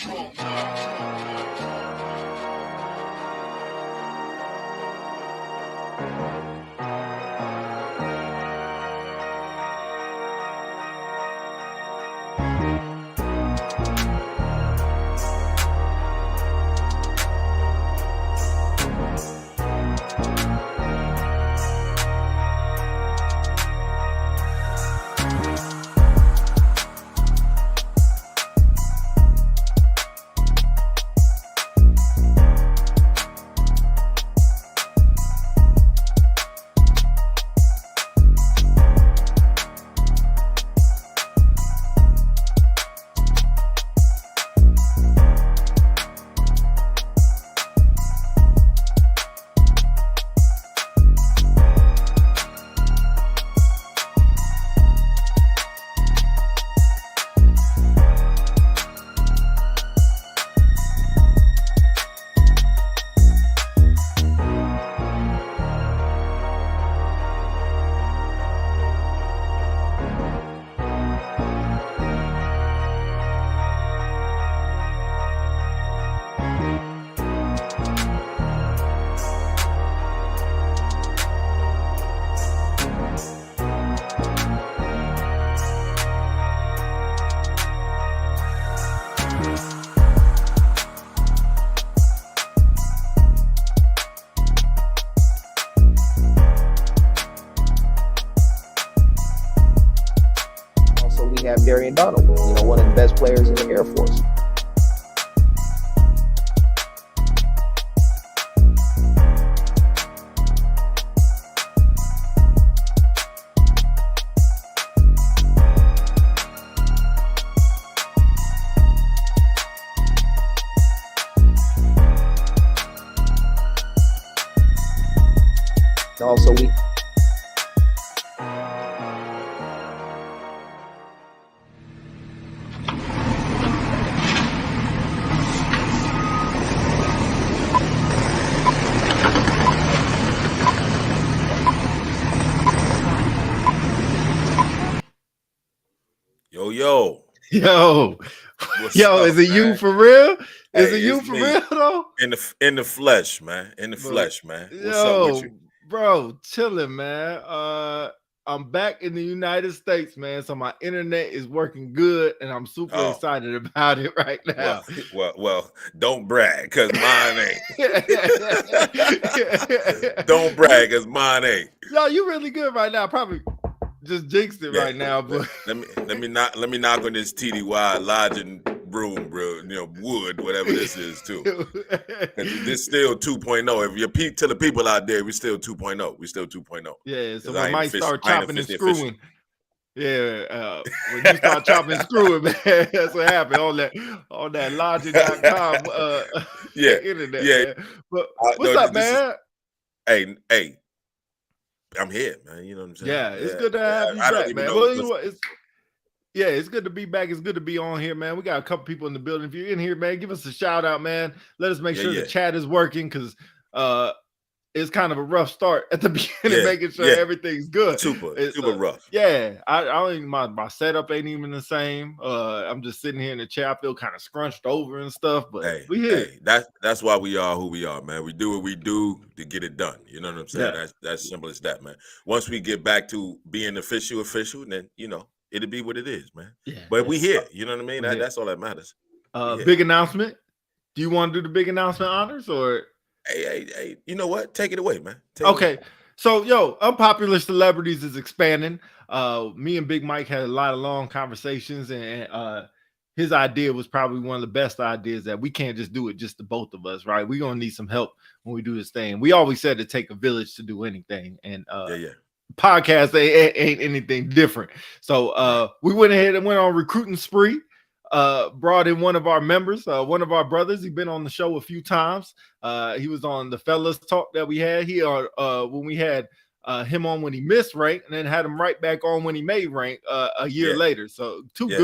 We have Darian, one of the best players in the Air Force. Also, we Yo, What's yo, up, is it man? you for real? Is Hey, it you it's for me. real though? In the flesh, man. In the Bro, flesh, man. What's up with you? Bro, chilling, man. I'm back in the United States, man. So my internet is working good, and I'm super excited about it right now. Well, don't brag, cause mine ain't. Don't brag, cause mine ain't. Yo, you really good right now. Probably just jinxed it right now, but let me knock on this TDY lodging room, bro. Wood, whatever this is, too. This still 2.0. If you tell the people out there, we still 2.0. We still 2.0. Yeah, so we might start chopping and screwing. Official. Yeah, when you start chopping and screwing, man, that's what happened on that logic.com internet. Yeah. Man. But what's up, man? Hey. I'm here, man. You know what I'm saying? Yeah, it's good to have you back, man. Well, it's good to be back. It's good to be on here, man. We got a couple people in the building. If you're in here, man, give us a shout out, man. Let us make sure the chat is working, because it's kind of a rough start at the beginning, making sure everything's good. Super rough. Yeah, I don't even my setup ain't even the same. I'm just sitting here in the chair. I feel kind of scrunched over and stuff, but we here. That's why we are who we are, man. We do what we do to get it done. You know what I'm saying? Yeah. That's simple as that, man. Once we get back to being official, then it'll be what it is, man. Yeah, but we here. You know what I mean? That's all that matters. Big announcement. Do you want to do the big announcement honors, or? Hey, you know what? Take it away, man. Okay. So, Unpopular Celebrities is expanding. Me and Big Mike had a lot of long conversations, and his idea was probably one of the best ideas, that we can't just do it just the both of us, right? We're going to need some help when we do this thing. We always said to take a village to do anything, and podcast ain't anything different. So we went ahead and went on recruiting spree. Brought in one of our members, one of our brothers. He's been on the show a few times. He was on the Fellas Talk that we had here when we had him on when he missed rank, and then had him right back on when he made rank a year later. So 3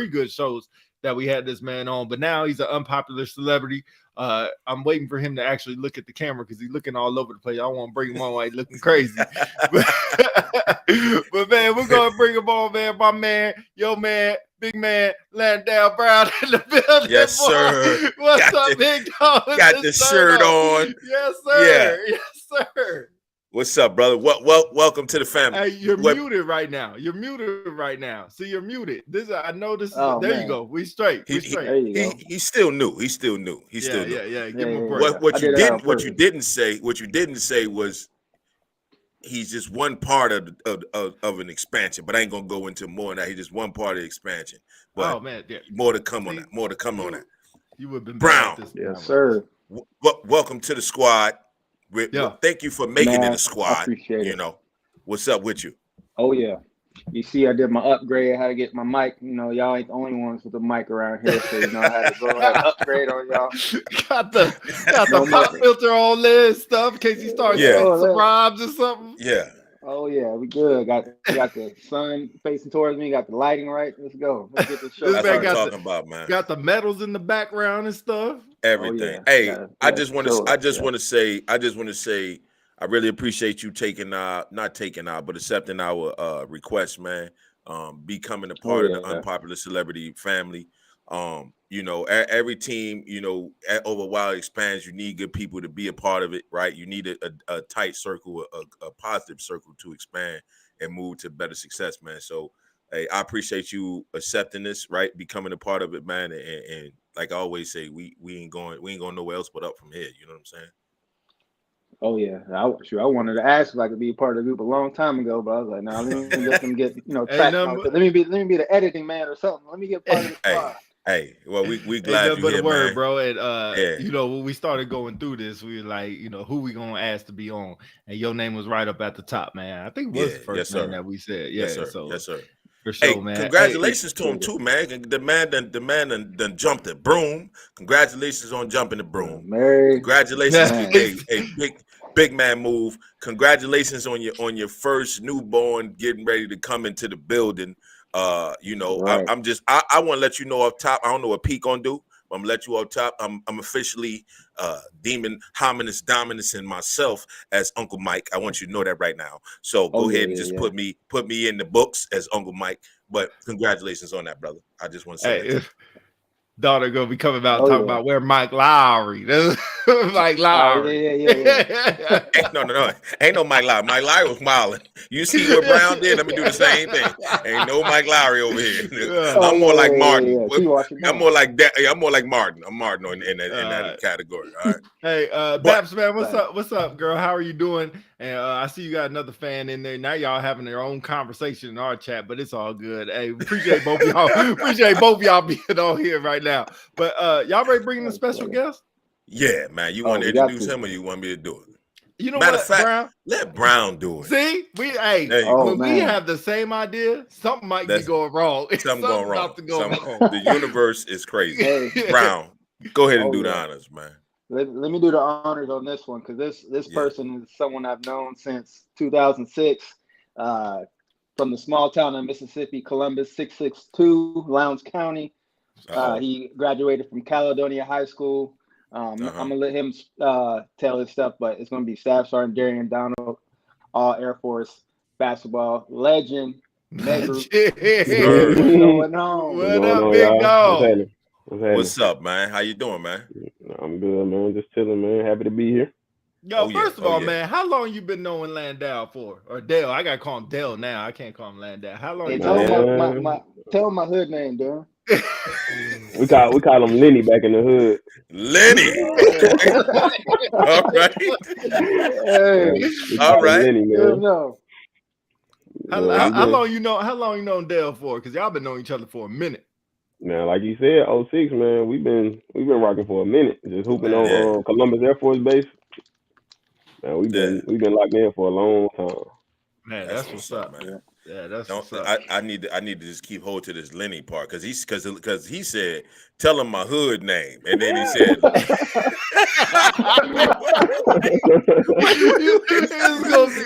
good shows that we had this man on, but now he's an unpopular celebrity. I'm waiting for him to actually look at the camera because he's looking all over the place. I don't want to bring him on while he's looking crazy. But man, we're gonna bring him on, man. My man, yo man, big man, Landale Brown in the building. Yes, boy. sir. What's up, big dog? Got the shirt on. Yes, sir. Yeah. Yes, sir. What's up, brother? Welcome to the family. Hey, you're muted right now. You're muted right now. See, you're muted. I know this. Oh, there man. you go. We straight. We straight. There you go. He's still new. He's still new. Yeah. Give him a break. What you didn't say was he's just one part of an expansion, but I ain't gonna go into more of that. He's just one part of the expansion. But oh man, yeah. more to come on that. More to come on that. You would have been Brown. Yes, sir. Welcome to the squad. Thank you for making it a squad. I appreciate it. You know, what's up with you? Oh yeah. You see, I did my upgrade. How to get my mic. You know, y'all ain't the only ones with the mic around here, so you know I had to go ahead and upgrade on y'all. got the pop filter on there and stuff in case you start getting some rhymes or something. Yeah. Oh yeah, we good. Got the sun facing towards me. Got the lighting right. Let's go. Let's get this show. That's what I'm talking about, man. Got the medals in the background and stuff. Everything. Oh, yeah. Hey, I just want to say, I really appreciate you accepting our request, man. Becoming a part of the Unpopular Celebrity family. You know, every team, you know, over while it expands, you need good people to be a part of it, right? You need a tight circle, a positive circle to expand and move to better success, man. So, hey, I appreciate you accepting this, right? Becoming a part of it, man. And like I always say, we ain't going nowhere else but up from here. You know what I'm saying? Oh yeah, I wanted to ask if I could be a part of the group a long time ago, but I was like, nah, let me let them get track. Let me be the editing man or something. Let me get part of the squad. Hey, well, we glad you're here, word, man. Bro. And you know, when we started going through this, we were like, you know, who we gonna ask to be on? And your name was right up at the top, man. I think it was the first name that we said. Yeah, yes, sir. So yes, sir. For sure, hey, man. Congratulations to him too, man. The man done jumped the broom. Congratulations on jumping the broom. Congratulations, a big man move. Congratulations on your first newborn getting ready to come into the building. You know, right. I want to let you know off top. I don't know what Pete gonna do. But I'm gonna let you off top. I'm officially demon hominis dominus in myself as Uncle Mike. I want you to know that right now. So go ahead and just put me in the books as Uncle Mike. But congratulations on that, brother. I just want to say that. Daughter gonna be coming out talking about where Mike Lowry. Mike Lowry. Yeah. No. Ain't no Mike Lowry. Mike Lowry was wilding. You see what Brown did? Let me do the same thing. Ain't no Mike Lowry over here. I'm more like Martin. I'm more like that. I'm more like Martin. I'm Martin in that category. All right. Hey, Babs, man, what's up? What's up, girl? How are you doing? And I see you got another fan in there. Now y'all having their own conversation in our chat, but it's all good. Hey, appreciate both of y'all. Appreciate both of y'all being on here right now. But y'all ready bringing a special guest? Yeah, man. You want to introduce him or you want me to do it? You know Matter what, of fact, Brown? let Brown do it. See, when we have the same idea, something might be going wrong. Something going wrong. The universe is crazy. Brown, go ahead and do the honors, man. Let me do the honors on this one because this person is someone I've known since 2006 from the small town of Mississippi, Columbus, 662, Lowndes County. He graduated from Caledonia High School. I'm gonna let him tell his stuff, but it's gonna be Staff Sergeant Darian Donald, all Air Force basketball legend. What's going on? What up, big dog? What's up, man? How you doing, man? I'm good, man. Just chilling, man. Happy to be here. Yo, first of all, man, how long you been knowing Landale for? Or Dale? I gotta call him Dale now. I can't call him Landale. How long? Tell him my hood name, Darren. We call him Lenny back in the hood. Lenny. All right. Hey. All right. Lenny, man. How long you know Dale for? Because y'all been knowing each other for a minute. Now, like you said, 06, man, we've been rocking for a minute, just hooping on Columbus Air Force Base. Man, we've been locked in for a long time. Man, that's what's up, man. Yeah, that's what's up. I need to just keep hold to this Lenny part because he said, tell him my hood name, and then he said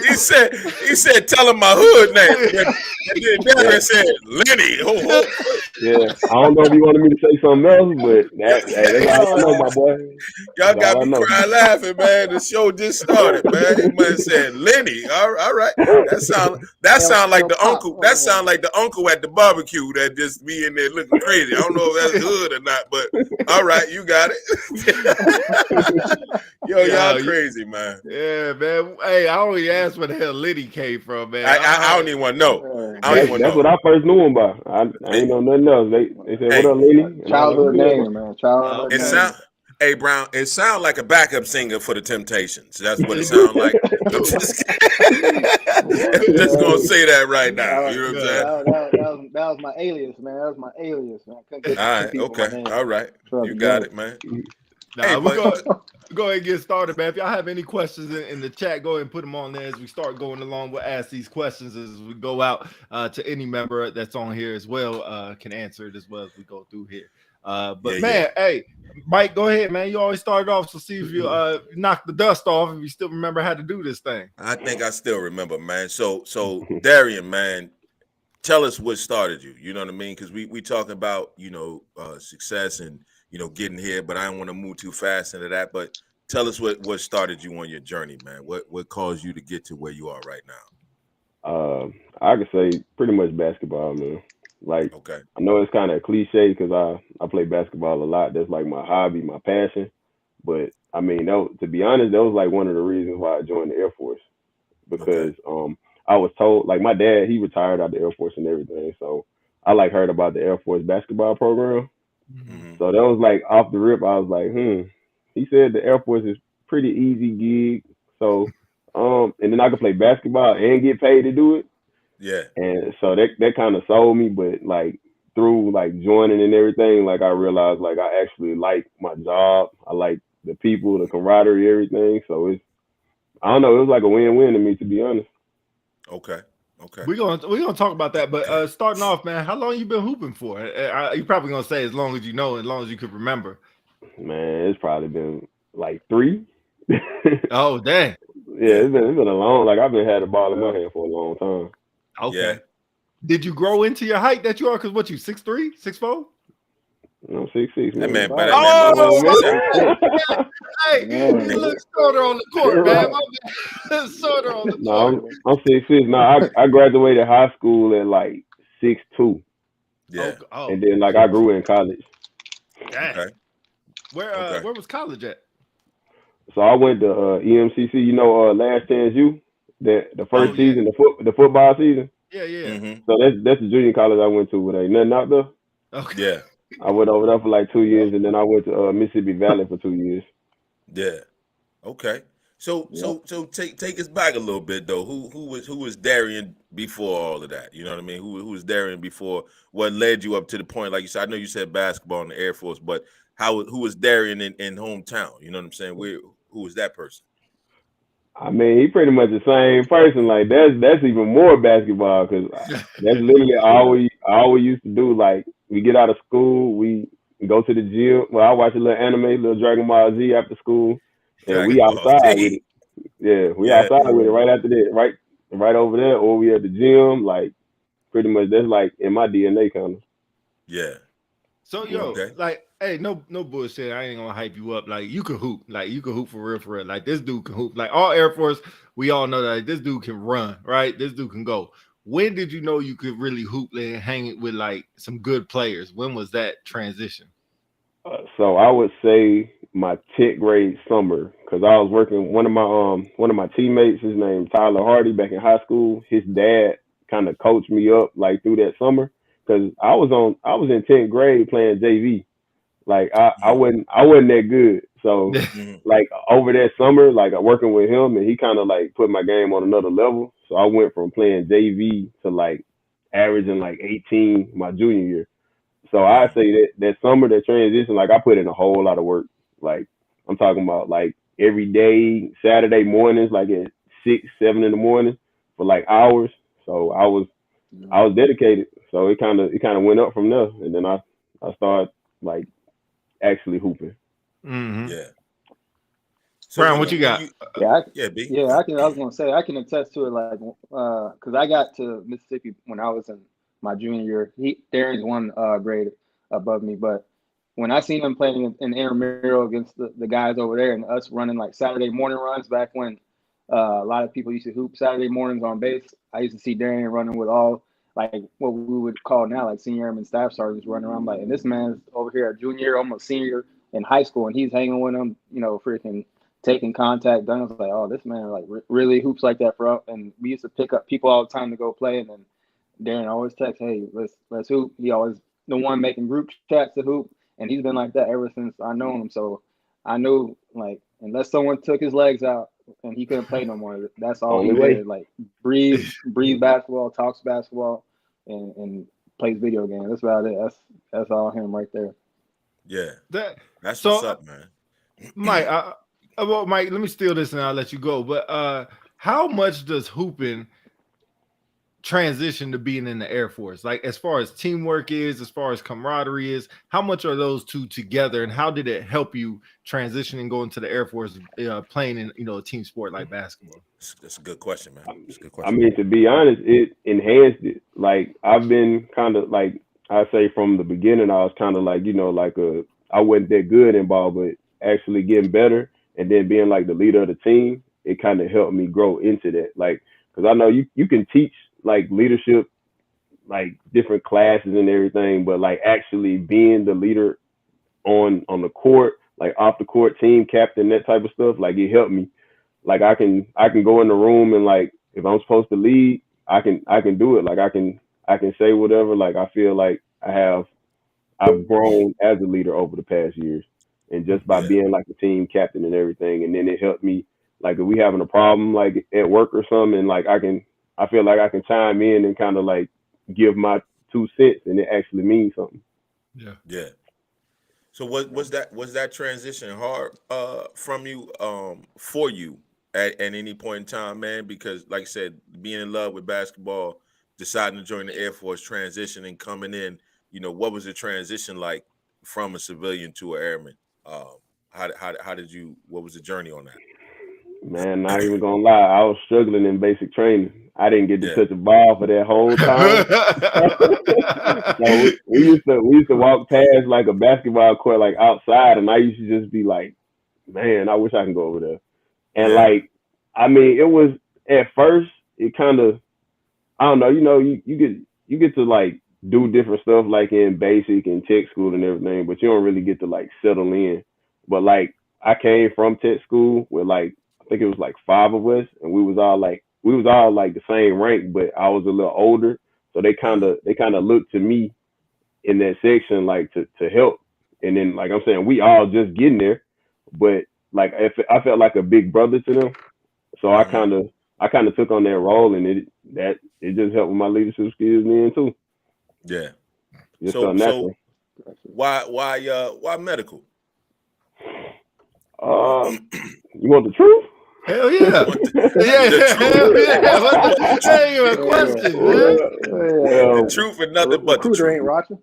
he said, tell him my hood name. And then Darian said, Lenny. Oh. Yeah, I don't know if you wanted me to say something else, but that's all I know, my boy. Y'all got me crying laughing, man. The show just started, man. He must have said Lenny. All right. That sound like the uncle. That sound like the uncle at the barbecue that just be in there looking crazy. I don't know if that's hood or not, but all right, you got it. Y'all crazy, man. Yeah, man. Hey, I only asked where the hell Lenny came from, man. I don't even want to know. That's what I first knew him by. I ain't know nothing else. They said, "What up, Lenny?" Childhood name, man. Childhood name. Hey, Brown, it sounds like a backup singer for the Temptations. That's what it sounds like. I'm just gonna say that right now. You know what I'm saying? That was my alias, man. That was my alias, man. All right, okay, all right. You got it, man. Nah, we're going to go ahead and get started, man. If y'all have any questions in the chat, go ahead and put them on there as we start going along. We'll ask these questions as we go out to any member that's on here as well, can answer it as well as we go through here. Hey, Mike, go ahead, man. You always started off, so see if you knock the dust off if you still remember how to do this thing. I think I still remember, man. So Darian, man, tell us what started you. You know what I mean? Because we talk about, success and, getting here, but I don't want to move too fast into that. But tell us what started you on your journey, man. What caused you to get to where you are right now? I could say pretty much basketball, man. Like, okay. I know it's kind of cliche because I play basketball a lot. That's like my hobby, my passion. But I mean, to be honest, that was like one of the reasons why I joined the Air Force, because I was told, like, my dad, he retired out of the Air Force and everything. So I like heard about the Air Force basketball program. Mm-hmm. So that was like off the rip. I was like, he said the Air Force is pretty easy gig. So, and then I could play basketball and get paid to do it. Yeah. And so that kind of sold me, but like through like joining and everything, like I realized like I actually like my job. I like the people, the camaraderie, everything. So I don't know, it was like a win-win to me, to be honest. Okay. We're gonna talk about that, but starting off, man, how long you been hooping for? You're probably gonna say as long as you know, as long as you could remember. Man, it's probably been like 3. Oh, dang. Yeah, it's been a long. Like I've been had the ball in my hand for a long time. Okay. Yeah. Did you grow into your height that you are? Because what, you 6'3", 6'4"? I'm 6'6". That man, hey, he looks shorter on the court, man. Shorter on the court. I'm 6'6". No, I graduated high school at like 6'2". Yeah. And then like I grew in college. Okay. Where was college at? So I went to EMCC. Last Chance U, the first season, the football season. Yeah. Mm-hmm. So that's the junior college I went to. With ain't nothing out there. Okay. Yeah. I went over there for like 2 years, and then I went to Mississippi Valley for 2 years. Yeah. Okay. So take us back a little bit though. Who was Darian before all of that? You know what I mean? Who was Darian before? What led you up to the point? Like you said, I know you said basketball in the Air Force, but who was Darian in hometown? You know what I'm saying? Who was that person? I mean, he pretty much the same person. Like that's even more basketball, because that's literally all we used to do. Like we get out of school, we go to the gym. Well, I watch a little anime, little Dragon Ball Z after school, and we outside with it. Yeah, outside with it right after that, right over there, or we at the gym. Like pretty much that's like in my DNA kind of. Yeah. So like, hey, no bullshit. I ain't gonna hype you up. Like you can hoop. Like you can hoop for real. Like this dude can hoop. Like all Air Force, we all know that this dude can run, right? This dude can go. When did you know you could really hoop and hang it with like some good players? When was that transition? So I would say my 10th grade summer, because I was working one of my teammates. His name Tyler Hardy. Back in high school, his dad kind of coached me up like through that summer. Because I was in 10th grade playing JV. Like I wasn't that good. So like over that summer, like working with him, and he kind of like put my game on another level. So I went from playing JV to like averaging like 18 my junior year. So I say that summer, that transition, like I put in a whole lot of work. Like I'm talking about like every day, Saturday mornings, like at 6, 7 in the morning for like hours. So I was dedicated. So it kind of went up from there, and then I started like actually hooping. Mm-hmm. Yeah. So Brown, what you got? B. Yeah, I can. I was gonna say I can attest to it, like, because I got to Mississippi when I was in my junior year. Darian's one grade above me, but when I seen him playing in intramural against the guys over there, and us running like Saturday morning runs back when a lot of people used to hoop Saturday mornings on base, I used to see Darian running with all like what we would call now like senior airman staff sergeants running around like, and this man's over here a junior, almost senior in high school, and he's hanging with them, freaking taking contact. Then I was like, oh, this man like really hoops like that for us. And we used to pick up people all the time to go play, and then Darren always text, hey, let's hoop. He always the one making group chats to hoop, and he's been like that ever since I known him. So I knew, like, unless someone took his legs out and he couldn't play no more, that's all he did. Like breathe basketball, talks basketball, and plays video games. That's about it. That's all him right there. Yeah, that's what's up, man. Mike, Mike, let me steal this and I'll let you go. But how much does hooping transition to being in the Air Force? Like, as far as teamwork is, as far as camaraderie is, how much are those two together, and how did it help you transition and go into the Air Force, playing in a team sport like basketball? That's a good question, man. That's a good question. I mean, to be honest, it enhanced it. Like, I've been kind of like, I say from the beginning, I was kind of like, I wasn't that good in ball, but actually getting better and then being like the leader of the team, it kind of helped me grow into that. Like, because I know you can teach like leadership, like different classes and everything, but like actually being the leader on the court, like off the court, team captain, that type of stuff, like it helped me. Like I can go in the room and like if I'm supposed to lead, I can do it. Like I can say whatever. Like I feel like I've grown as a leader over the past years, and just by being like the team captain and everything, and then it helped me. Like if we having a problem like at work or something, and like I feel like I can chime in and kind of like give my 2 cents, and it actually means something. Yeah. So was that transition hard from you for you at any point in time, man? Because like I said, being in love with basketball, deciding to join the Air Force, transitioning, coming in, what was the transition like from a civilian to an airman? How did you? What was the journey on that? Man, not even gonna lie, I was struggling in basic training. I didn't get to touch a ball for that whole time. So we used to walk past like a basketball court like outside, and I used to just be like, man, I wish I can go over there. And like, I mean, it was at first it kind of, I don't know, you get to like do different stuff like in basic and tech school and everything, but you don't really get to like settle in. But like I came from tech school with like, I think it was like 5 of us, and we was all like the same rank, but I was a little older, so they kind of looked to me in that section like to help. And then like I'm saying, we all just getting there, but like I felt like a big brother to them, so I kind of took on that role, and it just helped with my leadership skills then too. Yeah. Just so why medical? You want the truth? Hell yeah. That ain't even a question, man. The truth and nothing but the truth. Ain't Roger.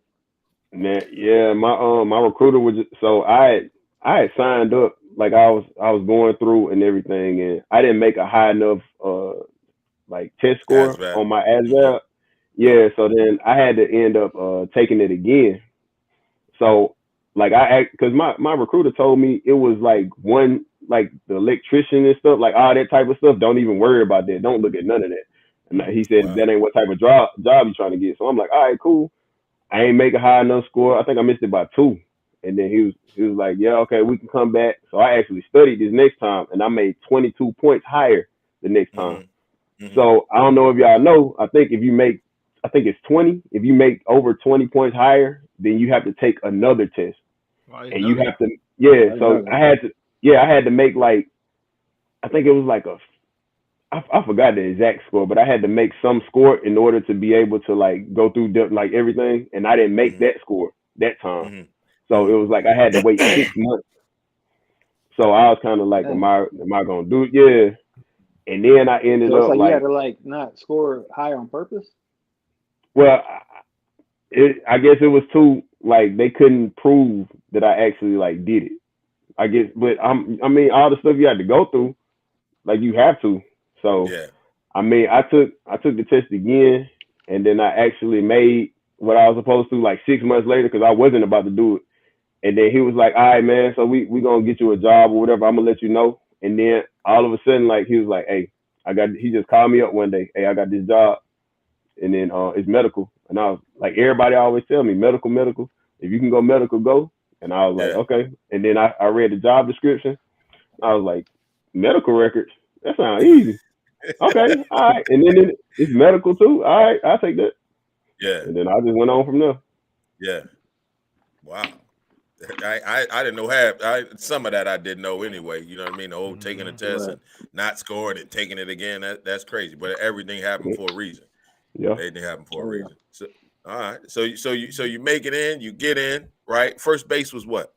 Man, yeah, my recruiter was so I had signed up, like I was going through and everything, and I didn't make a high enough like test score on my ASVAB. Yeah, so then I had to end up taking it again. So like because my recruiter told me it was like one, like the electrician and stuff, like all that type of stuff. Don't even worry about that. Don't look at none of that. And he said that ain't what type of job you trying to get. So I'm like, all right, cool. I ain't make a high enough score. I think I missed it by 2. And then he was like, yeah, okay, we can come back. So I actually studied this next time, and I made 22 points higher the next time. Mm-hmm. So I don't know if y'all know. I think it's 20. If you make over 20 points higher, then you have to take another test. And you have to, so I had to make like, I think it was like I forgot the exact score, but I had to make some score in order to be able to like go through like everything. And I didn't make that score that time. Mm-hmm. So it was like I had to wait 6 months. So I was kind of like, am I going to do it? Yeah. And then I ended up you had to like not score high on purpose? Well, I guess it was too, like they couldn't prove that I actually like did it. I guess, but I mean, all the stuff you had to go through, like you have to. So Yeah. I mean, I took the test again, and then I actually made what I was supposed to like 6 months later because I wasn't about to do it. And then he was like, "All right, man, so we gonna get you a job or whatever. I'm gonna let you know." And then all of a sudden, like he was like, "Hey, he just called me up one day. Hey, I got this job, and then it's medical." And I was like, everybody always tell me medical, medical. If you can go medical, go. And I was like, okay. And then I read the job description. I was like, medical records. That sounds easy. Okay, all right. And then it's medical too. All right, I'll take that. Yeah. And then I just went on from there. Yeah. Wow. I didn't know some of that I didn't know anyway. You know what I mean? The whole taking a test and not scoring and taking it again. That's crazy. But everything happened for a reason. Yeah. Everything happened for a reason. So all right. So you make it in, you get in, right? First base was what?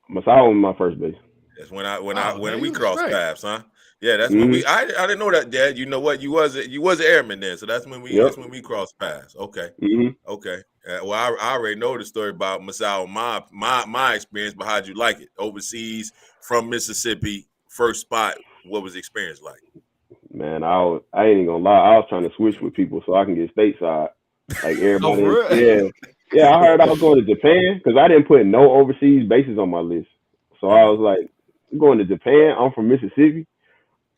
Masai was my first base. That's when we crossed paths, huh? Yeah, that's Mm-hmm. when I didn't know that, Dad. You know what? You was an airman then, so that's when we crossed paths. Okay, okay. Well, I already know the story about Masai, my experience, but how'd you like it overseas from Mississippi? First spot, what was the experience like? Man, I ain't even gonna lie. I was trying to switch with people so I can get stateside, like everybody. Yeah. I heard I was going to Japan because I didn't put no overseas bases on my list. So I was like, I'm going to Japan. I'm from Mississippi.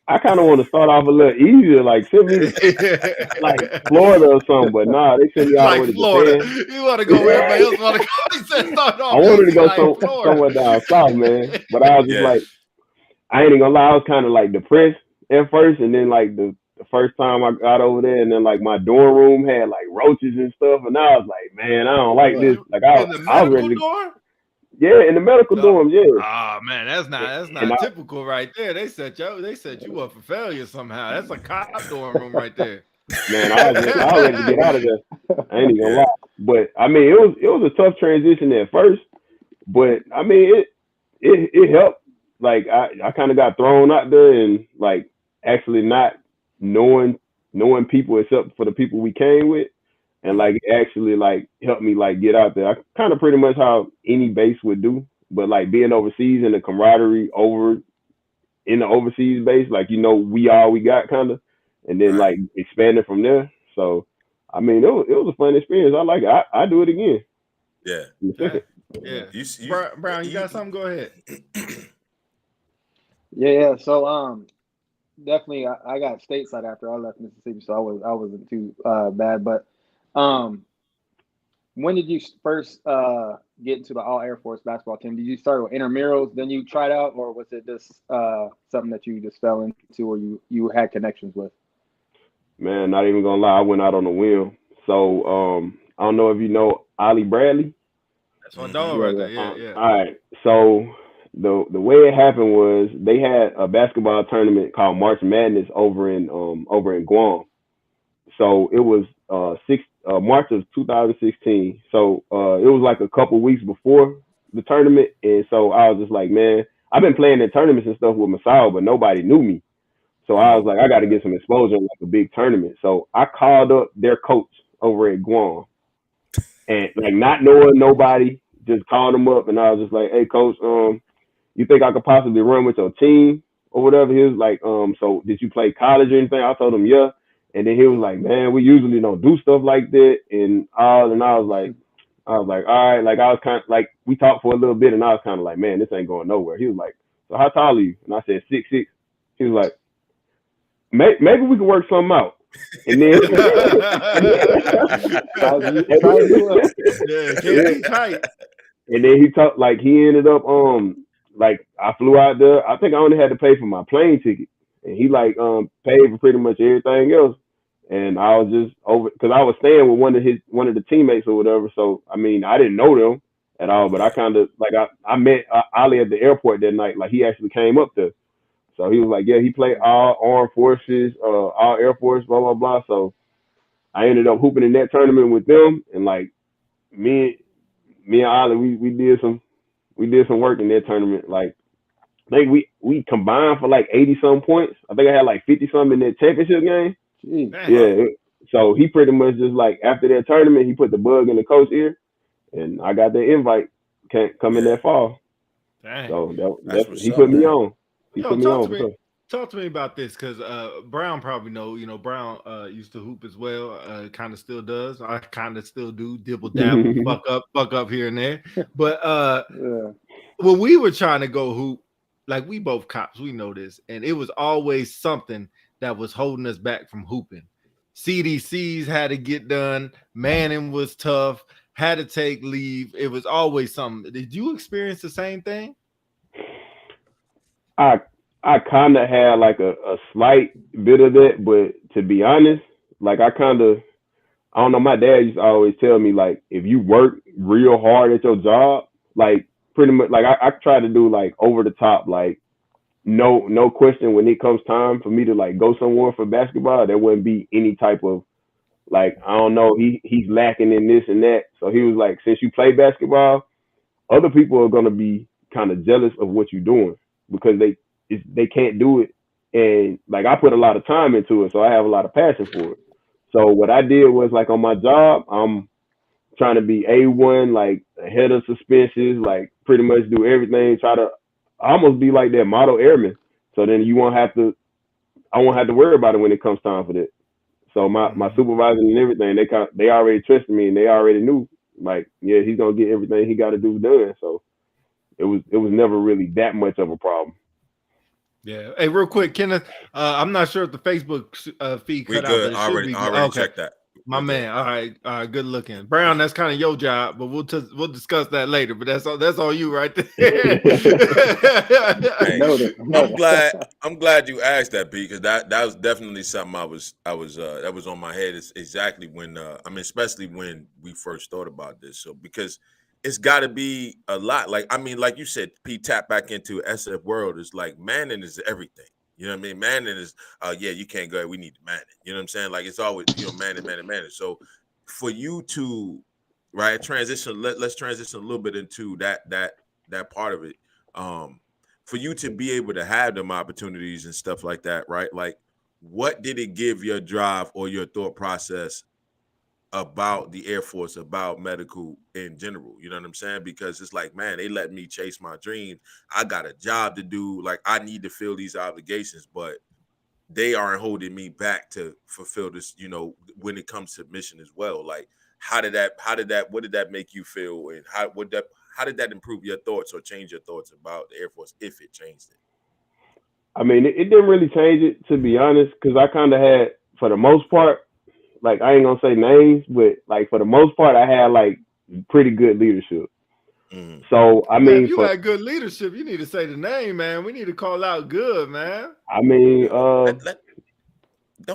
I kind of want to start off a little easier, like send me to like Florida or something. But nah, they sent me all the way to Florida. Japan. You want to go where everybody else want to go? He said, I wanted to go somewhere down south, man. But I was just like, I ain't even gonna lie, I was kind of like depressed at first, and then like the first time I got over there, and then like my dorm room had like roaches and stuff, and I was like, man, I don't like this. Like I was ready to. Dorm? Yeah, in the medical dorm, yeah. Oh man, that's not typical right there. They set you up for failure somehow. That's a cop dorm room right there. Man, I was ready to get out of there. I ain't even gonna lie. But I mean, it was a tough transition at first, but I mean it helped. Like I kind of got thrown out there and like actually not knowing people except for the people we came with. And like it actually like helped me like get out there. I kind of pretty much how any base would do, but like being overseas and the camaraderie over in the overseas base, like we all we got kind of, and then like expanding from there. So I mean it was a fun experience. I like it. I do it again. Yeah. Yeah. Brown, you got something? Go ahead. Yeah. So definitely I got stateside after I left Mississippi, so I wasn't too bad, but. When did you first get into the All Air Force basketball team? Did you start with intramurals, then you tried out, or was it just something that you just fell into, or you had connections with? Man, not even gonna lie, I went out on a whim. So I don't know if you know Ollie Bradley. That's my dog right there. Yeah. All right. So the way it happened was they had a basketball tournament called March Madness over in Guam. So it was March of 2016. So it was like a couple weeks before the tournament. And so I was just like, man, I've been playing in tournaments and stuff with Masao, but nobody knew me. So I was like, I got to get some exposure in like a big tournament. So I called up their coach over at Guam and like not knowing nobody, just called him up. And I was just like, hey, coach, you think I could possibly run with your team or whatever? He was like, so did you play college or anything? I told him, yeah. And then he was like, man, we usually don't do stuff like that. And I was like, all right. Like I was kind of like, we talked for a little bit and I was kind of like, man, this ain't going nowhere. He was like, so how tall are you? And I said 6'6". He was like, maybe we can work something out. And then, and then he talked like he ended up like I flew out there. I think I only had to pay for my plane ticket, and he like paid for pretty much everything else. And I was just over because I was staying with one of the teammates or whatever. So I mean, I didn't know them at all, but I kind of like I met Ali at the airport that night. Like he actually came up there. So he was like, yeah, he played all armed forces, all Air Force, blah, blah, blah. So I ended up hooping in that tournament with them. And like me and Ali, we did some work in that tournament. Like I think we combined for like 80-some points. I think I had like 50-some in that championship game. Jeez. Yeah. So he pretty much just like after that tournament, he put the bug in the coach's ear and I got the invite coming that fall. Dang. So That's he what's put up, me man. on. He put me on for sure. Talk to me about this, because Brown probably know. Brown used to hoop as well. Kind of still does. I kind of still do. Dibble dabble, fuck up here and there. But when we were trying to go hoop, like, we both cops, we know this, and it was always something that was holding us back from hooping. CDCs had to get done. Manning was tough. Had to take leave. It was always something. Did you experience the same thing? I kind of had like a slight bit of that, but to be honest, like I don't know. My dad used to always tell me, like, if you work real hard at your job, like pretty much, like I try to do like over the top, like no question when it comes time for me to like go somewhere for basketball, there wouldn't be any type of like, I don't know, he's lacking in this and that. So he was like, since you play basketball, other people are gonna be kind of jealous of what you're doing because they can't do it. And like I put a lot of time into it, so I have a lot of passion for it. So what I did was, like, on my job, I'm trying to be A1, like ahead of suspensions, like pretty much do everything, try to almost be like that model airman. So then I won't have to worry about it when it comes time for that. So my supervisor and everything, they already trusted me, and they already knew, like, yeah, he's gonna get everything he got to do done. So it was never really that much of a problem. Yeah. Hey, real quick, Kenneth, I'm not sure if the Facebook feed cut out, but it should be. Already Okay. checked that. My man, all right, good looking. Brown, that's kind of your job, but we'll discuss that later. But that's all you right there. Hey, I'm glad you asked that, B, because that was definitely something that was on my head. It's exactly when especially when we first thought about this. So because it's got to be a lot. Like, I mean, like you said, P, tap back into SF world is like, Manning is everything. You know what I mean? Manning is, you can't go. We need Manning. You know what I'm saying? Like, it's always, Manning. So for you to, right, transition, let's transition a little bit into that part of it. For you to be able to have them opportunities and stuff like that, right? Like, what did it give your drive or your thought process about the Air Force, about medical in general? You know what I'm saying? Because it's like, man, they let me chase my dreams. I got a job to do. Like, I need to fill these obligations, but they aren't holding me back to fulfill this, when it comes to mission as well. Like, what did that make you feel? And how did that improve your thoughts or change your thoughts about the Air Force, if it changed it? I mean, it didn't really change it, to be honest, because I kind of had, for the most part, like, I ain't gonna say names, but like for the most part, I had like pretty good leadership. Mm-hmm. So I mean, if you had good leadership, you need to say the name, man. We need to call out good, man. I mean, don't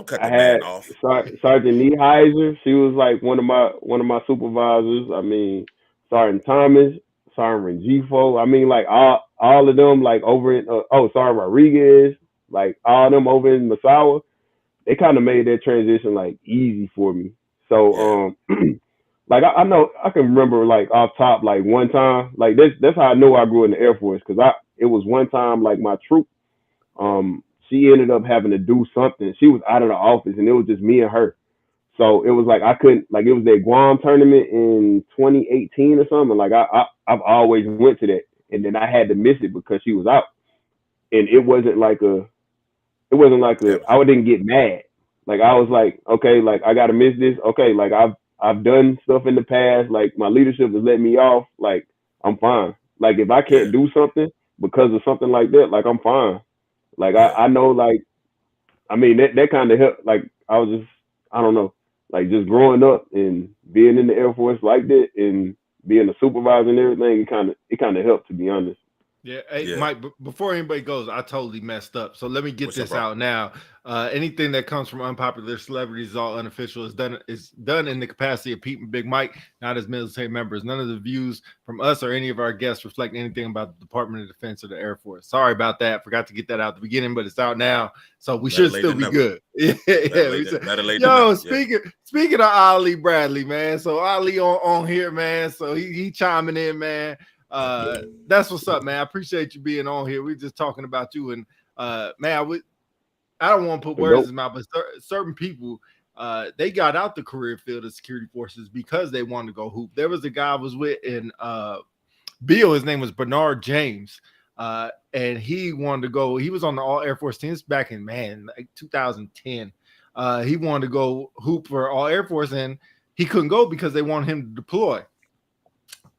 cut the man off. Sergeant Nieheiser, she was like one of my supervisors. I mean, Sergeant Thomas, Sergeant Rengifo. I mean, like all of them, like over in Sergeant Rodriguez, like all of them over in Masawa. They kind of made that transition like easy for me. So like I know I can remember, like, off top, like one time, like that's how I know I grew in the Air Force, because it was one time, like, my troop, she ended up having to do something. She was out of the office, and it was just me and her. So it was like I couldn't, like, it was that Guam tournament in 2018 or something. Like I've always went to that, and then I had to miss it because she was out, and it wasn't like I didn't get mad. Like, I was like, okay, like, I gotta miss this. Okay, like, I've done stuff in the past. Like, my leadership has let me off. Like, I'm fine. Like, if I can't do something because of something like that, like, I'm fine. Like, I know, like, I mean, that kind of helped. Like, I was just, I don't know, like, just growing up and being in the Air Force like that and being a supervisor and everything, it kind of helped, to be honest. Yeah. Hey, Mike, before anybody goes, I totally messed up. So let me get this out now. Anything that comes from Unpopular Celebrities is all unofficial. Is done in the capacity of Pete and Big Mike, not as military members. None of the views from us or any of our guests reflect anything about the Department of Defense or the Air Force. Sorry about that. Forgot to get that out at the beginning, but it's out now. So we should still be good. Speaking of Ali Bradley, man. So Ali on here, man. So he chiming in, man. That's what's up, man. I appreciate you being on here. We're just talking about you, and man, I don't want to put words in his mouth, but certain people, they got out the career field of security forces because they wanted to go hoop. There was a guy I was with in Bill, his name was Bernard James. And he wanted to go. He was on the All Air Force teams back in like 2010. He wanted to go hoop for All Air Force, and he couldn't go because they wanted him to deploy.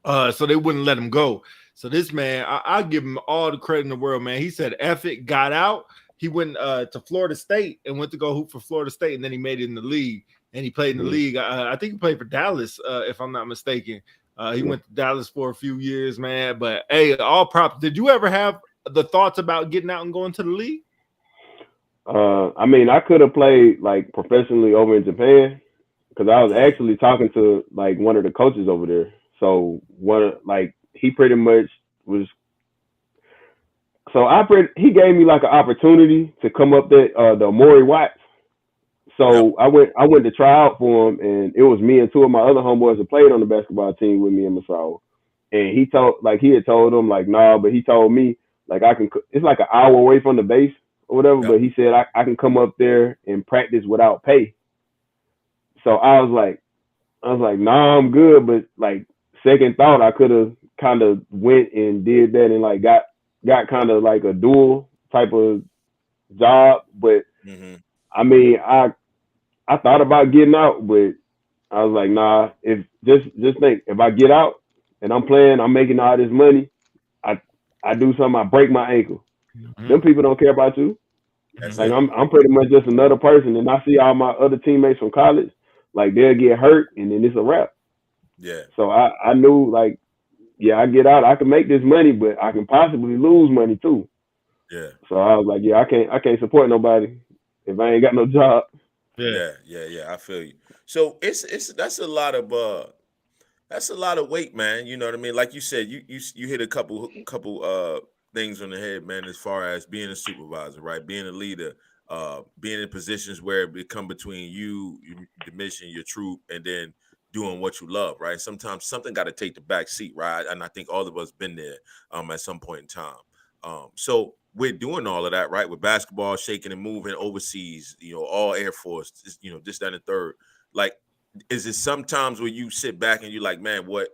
So they wouldn't let him go. So this man, I give him all the credit in the world, man. He said, F it, got out. He went to Florida State and went to go hoop for Florida State, and then he made it in the league. And he played in the league. I think he played for Dallas, if I'm not mistaken. He went to Dallas for a few years, man. But hey, all props. Did you ever have the thoughts about getting out and going to the league? I mean, I could have played like professionally over in Japan because I was actually talking to like one of the coaches over there. So he pretty much was. So he gave me like an opportunity to come up there, the Amori Watts. So I went to try out for him, and it was me and two of my other homeboys that played on the basketball team with me in Masao. And he had told him like, nah, but he told me like it's like an hour away from the base or whatever. But he said I can come up there and practice without pay. So I was like, nah, I'm good. But like second thought, I could have kind of went and did that and like got kind of like a dual type of job. But I mean, I thought about getting out, but I was like, nah, just think, if I get out and I'm playing, I'm making all this money, I do something, I break my ankle. Them people don't care about you. Like I'm pretty much just another person, and I see all my other teammates from college, like they'll get hurt and then it's a wrap. Yeah. So I knew like, I get out, I can make this money, but I can possibly lose money too. Yeah. So I was like, I can't support nobody if I ain't got no job. Yeah. I feel you. So that's a lot of weight, man. You know what I mean? Like you said, you hit a couple things on the head, man, as far as being a supervisor, right? Being a leader, being in positions where it become between you, the mission, your troop, and then doing what you love, right? Sometimes something got to take the back seat, right? And I think all of us been there at some point in time. So we're doing all of that, right? With basketball, shaking and moving overseas, all Air Force, this, that, and the third. Like, is it sometimes where you sit back and you're like, man, what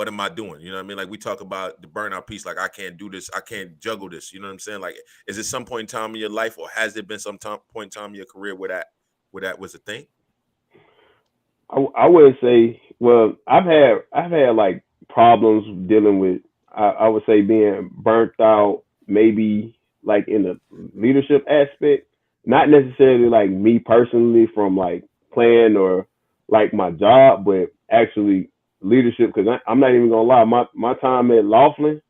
am I doing? You know what I mean? Like we talk about the burnout piece, like I can't do this, I can't juggle this. You know what I'm saying? Like, is it some point in time in your life, or has there been some point in time in your career where that was a thing? I wouldn't say. Well, I've had like problems dealing with. I would say being burnt out, maybe like in the leadership aspect, not necessarily like me personally from like playing or like my job, but actually leadership. Because I'm not even gonna lie, my time at Laughlin,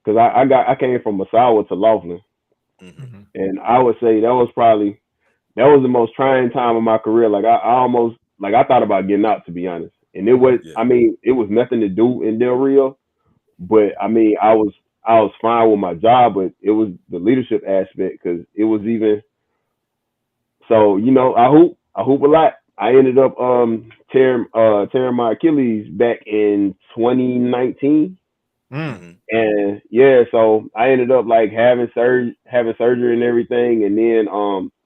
because I came from Masawa to Laughlin, and I would say that was the most trying time of my career. Like I almost like I thought about getting out, to be honest. And it was, I mean, it was nothing to do in Del Rio, but I mean, I was fine with my job, but it was the leadership aspect, because it was even. So I hoop a lot. I ended up tearing my Achilles back in 2019, and so I ended up like having surgery and everything, and then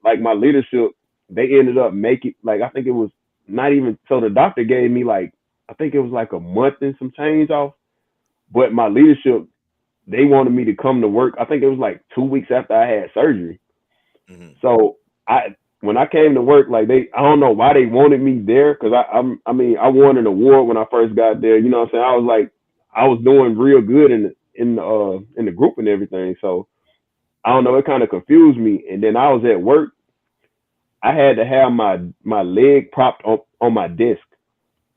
like my leadership, they ended up making, like, I think it was not even, so the doctor gave me like, I think it was like a month and some change off, but my leadership, they wanted me to come to work. I think it was like 2 weeks after I had surgery. So when I came to work, like I don't know why they wanted me there, because I mean I won an award when I first got there. You know what I'm saying? I was doing real good in the group and everything. So I don't know, it kind of confused me. And then I was at work. I had to have my leg propped up on my desk,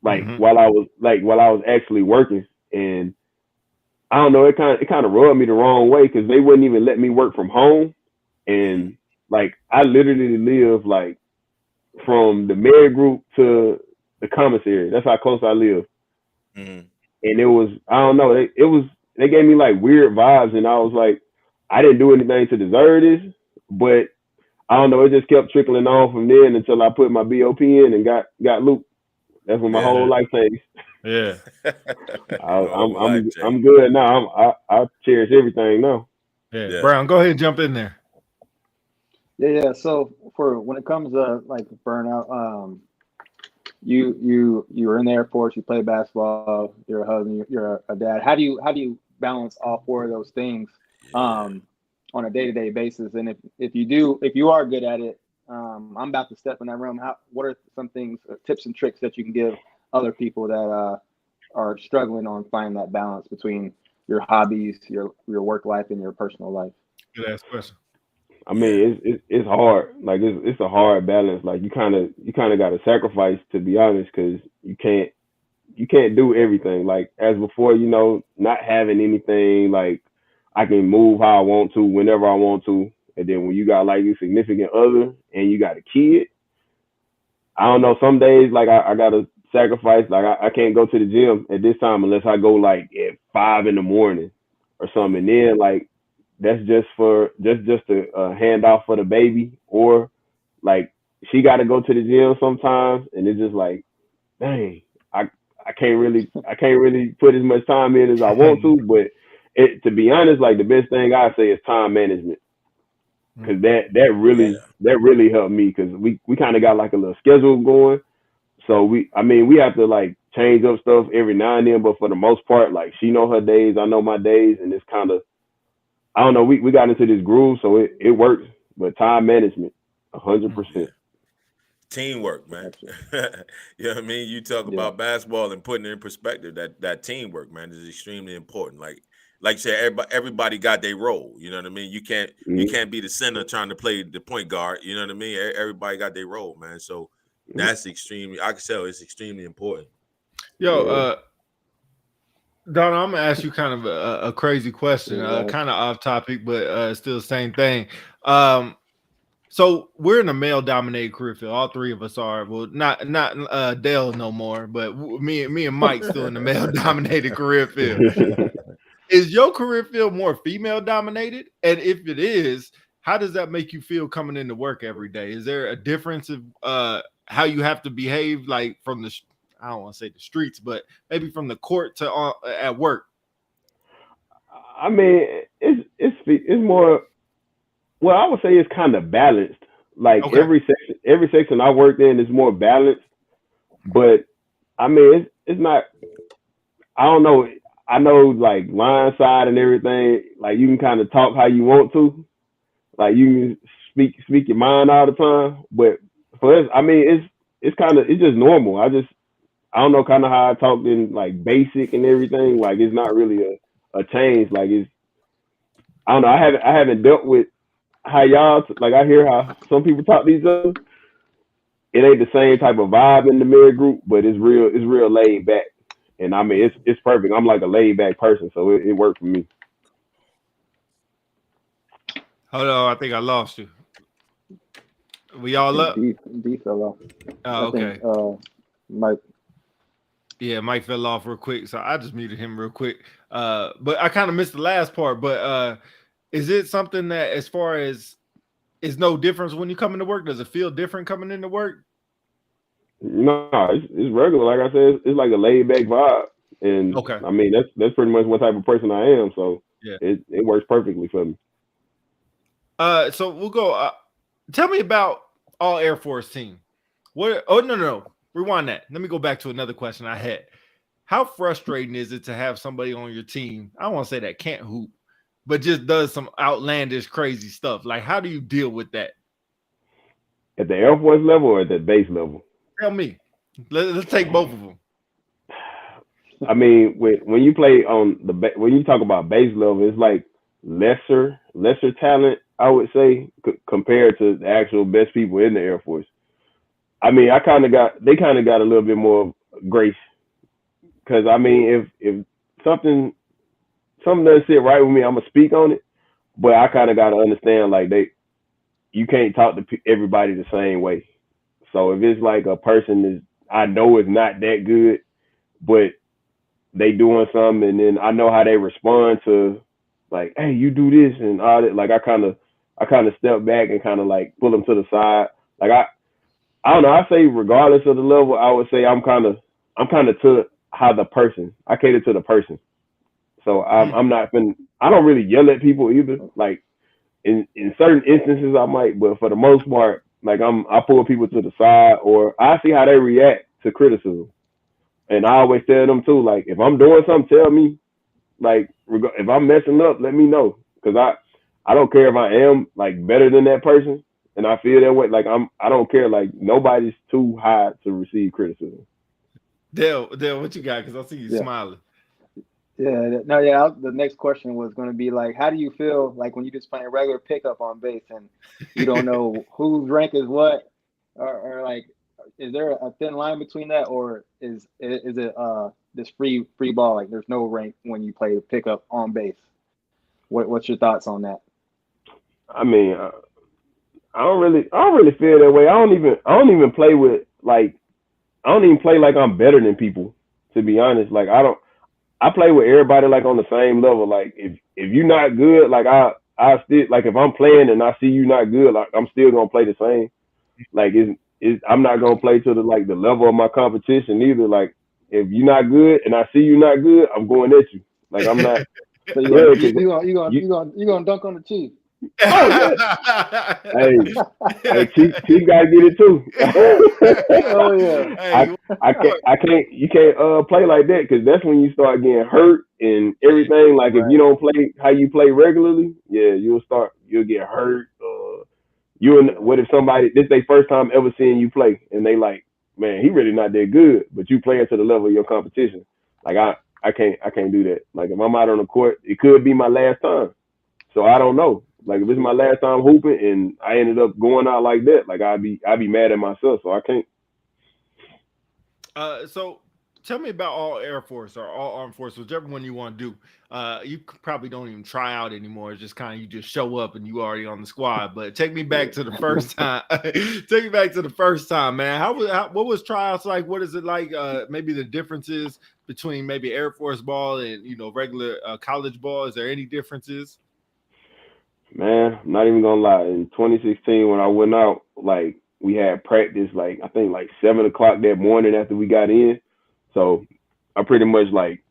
like while I was actually working. And I don't know, it kind of rubbed me the wrong way, because they wouldn't even let me work from home. And like I literally live like from the Marriott Group to the commissary. That's how close I live. And it was, I don't know, they gave me like weird vibes, and I was like, I didn't do anything to deserve this, but I don't know, it just kept trickling on from then until I put my BOP in and got looped. That's when my whole life changed. Yeah. I'm good now. I cherish everything now. Yeah. Brown, go ahead and jump in there. Yeah. So when it comes to like burnout, you're in the Air Force, you play basketball, you're a husband, you're a dad. How do you balance all four of those things on a day-to-day basis? And if you are good at it, I'm about to step in that realm. What are some things, tips and tricks that you can give other people that are struggling on finding that balance between your hobbies, your work life, and your personal life? Good ass question. I mean, it's hard. Like it's a hard balance. Like you kind of got to sacrifice, to be honest, because you can't do everything. Like as before, not having anything. Like I can move how I want to, whenever I want to. And then when you got like your significant other and you got a kid, I don't know. Some days like I gotta sacrifice. Like I can't go to the gym at this time unless I go like at 5 a.m. or something. And then like that's just a handoff for the baby, or like she got to go to the gym sometimes, and it's just like, dang, I can't really put as much time in as I want to. But to be honest, like the best thing I say is time management, because that really helped me, because we kind of got like a little schedule going. So we have to like change up stuff every now and then, but for the most part, like she know her days, I know my days, and it's kind of, I don't know, we got into this groove, so it works. But time management, 100%. Teamwork, man. You know what I mean? You talk about basketball and putting it in perspective. That teamwork, man, is extremely important. Like you said, everybody got their role. You know what I mean? You can't be the center trying to play the point guard. You know what I mean? Everybody got their role, man. So that's extremely, I can tell it's extremely important. Yo, Donna, I'm gonna ask you kind of a crazy question, kind of off topic, but still the same thing. So we're in a male-dominated career field. All three of us are. Well, not Dale no more, but me and Mike still in the male-dominated career field. Is your career field more female-dominated? And if it is, how does that make you feel coming into work every day? Is there a difference of how you have to behave, like from the, I don't want to say the streets, but maybe from the court to at work? I mean, it's more. Well, I would say it's kind of balanced. Like every section I worked in is more balanced. But I mean, it's not. I don't know. I know like line side and everything. Like you can kind of talk how you want to. Like you can speak your mind all the time. But for us, I mean, it's just normal. I don't know kind of how I talk in like basic and everything. Like it's not really a change. Like I don't know. I haven't dealt with how y'all, like I hear how some people talk to each other. It ain't the same type of vibe in the mirror group, but it's real laid back. And I mean, it's perfect. I'm like a laid back person, so it worked for me. Hold on, I think I lost you. We all up? D fell off. Oh, okay. Mike. Yeah, Mike fell off real quick, so I just muted him real quick. But I kind of missed the last part. But is it something that, as far as, is no difference when you come into work? Does it feel different coming into work? No, it's regular. Like I said, it's like a laid back vibe, and I mean that's pretty much what type of person I am. So yeah, it works perfectly for me. So we'll go. Tell me about all Air Force team. What? Oh no, rewind that. Let me go back to another question I had. How frustrating is it to have somebody on your team? I don't want to say that can't hoop, but just does some outlandish, crazy stuff. Like, how do you deal with that? At the Air Force level or at the base level? Tell me. Let's take both of them. I mean, when you play on when you talk about base level, it's like lesser talent, I would say, compared to the actual best people in the Air Force. I mean, they kind of got a little bit more grace, because I mean, if something doesn't sit right with me, I'm gonna speak on it. But I kind of got to understand, like you can't talk to everybody the same way. So if it's like a person I know is not that good, but they doing something, and then I know how they respond to, like, hey, you do this and all that. Like I kind of step back and kind of like pull them to the side. Like I don't know. I say regardless of the level, I would say I'm kind of to how the person. I cater to the person. So I'm not I don't really yell at people either. Like in certain instances I might, but for the most part, like I pull people to the side, or I see how they react, to criticism. And I always tell them too, like, if I'm doing something, tell me. Like, if I'm messing up, let me know. Because I don't care if I am, like, better than that person. And I feel that way. Like, I don't care. Like, nobody's too high to receive criticism. Dale, what you got? Because I see you smiling. Yeah, no, yeah. The next question was going to be like, how do you feel like when you just playing regular pickup on base and you don't know whose rank is what, or like, is there a thin line between that, or is it this free ball? Like, there's no rank when you play the pickup on base. What's your thoughts on that? I mean, I don't really feel that way. I don't even play with like, I don't even play like I'm better than people. To be honest, like I play with everybody like on the same level. Like if you're not good, like I still, like if I'm playing and I see you not good, like I'm still gonna play the same. Like I'm not gonna play to the level of my competition either. Like if you're not good and I see you not good, I'm going at you. Like I'm not. So you gonna dunk on the Chief? Oh yeah. Hey, Chief gotta get it too. Oh yeah. I can't. You can't play like that because that's when you start getting hurt and everything. Like if you don't play how you play regularly, yeah, you'll get hurt. What if somebody this their first time ever seeing you play and they like, man, he really not that good, but you playing to the level of your competition. Like I can't do that. Like if I'm out on the court, it could be my last time. So I don't know. Like if it's my last time hooping and I ended up going out like that, like I'd be mad at myself. So I can't. So tell me about all Air Force or all Armed Forces, whichever one you want to do. You probably don't even try out anymore. It's just kind of you just show up and you already on the squad. But take me back to the first time. Take me back to the first time, man. What was tryouts like? What is it like? Maybe the differences between maybe Air Force ball and regular college ball. Is there any differences? Man, I'm not even gonna lie. In 2016, when I went out, like we had practice, like I think like 7 o'clock that morning after we got in. So I pretty much like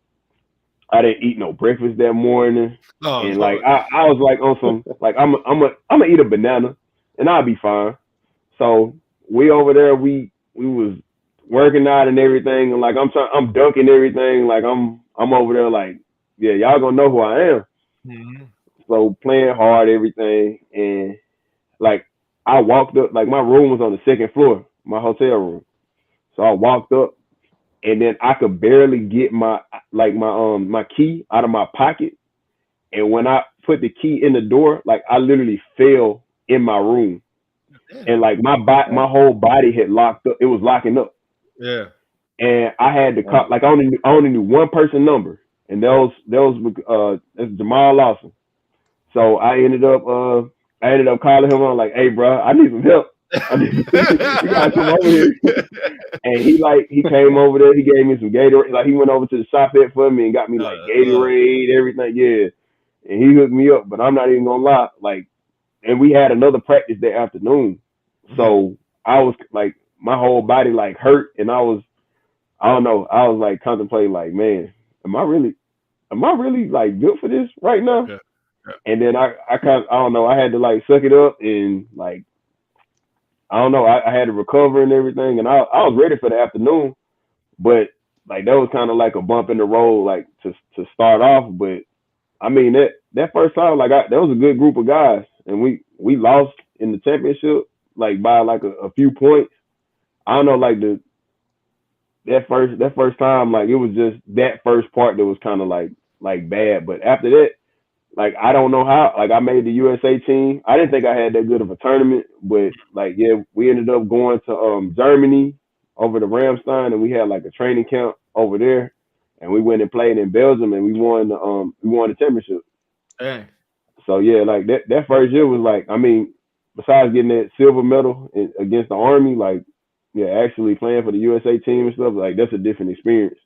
I didn't eat no breakfast that morning, and like I was like on some like I'm gonna eat a banana and I'll be fine. So we over there we was working out and everything, and like I'm dunking everything, like I'm over there like, yeah, y'all gonna know who I am. Mm-hmm. So playing hard, everything, and like I walked up, like my room was on the second floor, my hotel room. So I walked up, and then I could barely get my key out of my pocket. And when I put the key in the door, like I literally fell in my room, and like my whole body had locked up. It was locking up. Yeah. And I had to call, like I only knew one person number, and that was Jamal Lawson. So I ended up calling him on like, hey, bro, I need some help. You gotta come over here. And he came over there. He gave me some Gatorade. Like he went over to the shop at for me and got me like Gatorade, everything. Yeah, and he hooked me up. But I'm not even gonna lie. Like, and we had another practice that afternoon. So I was like, my whole body like hurt, and I don't know. I was like contemplating, like, man, am I really like good for this right now? Yeah. And then I don't know. I had to like suck it up and like, I don't know. I had to recover and everything, and I was ready for the afternoon, but like that was kind of like a bump in the road, like to start off. But I mean that first time, like that was a good group of guys, and we lost in the championship like by like a few points. I don't know, like that first time, like it was just that first part that was kind of like bad, but after that. Like, I don't know how, like, I made the USA team. I didn't think I had that good of a tournament, but, like, yeah, we ended up going to Germany over to Ramstein, and we had, like, a training camp over there, and we went and played in Belgium, and we won the championship. Dang. So, yeah, like, that first year was, like, I mean, besides getting that silver medal against the Army, like, yeah, actually playing for the USA team and stuff, like, that's a different experience.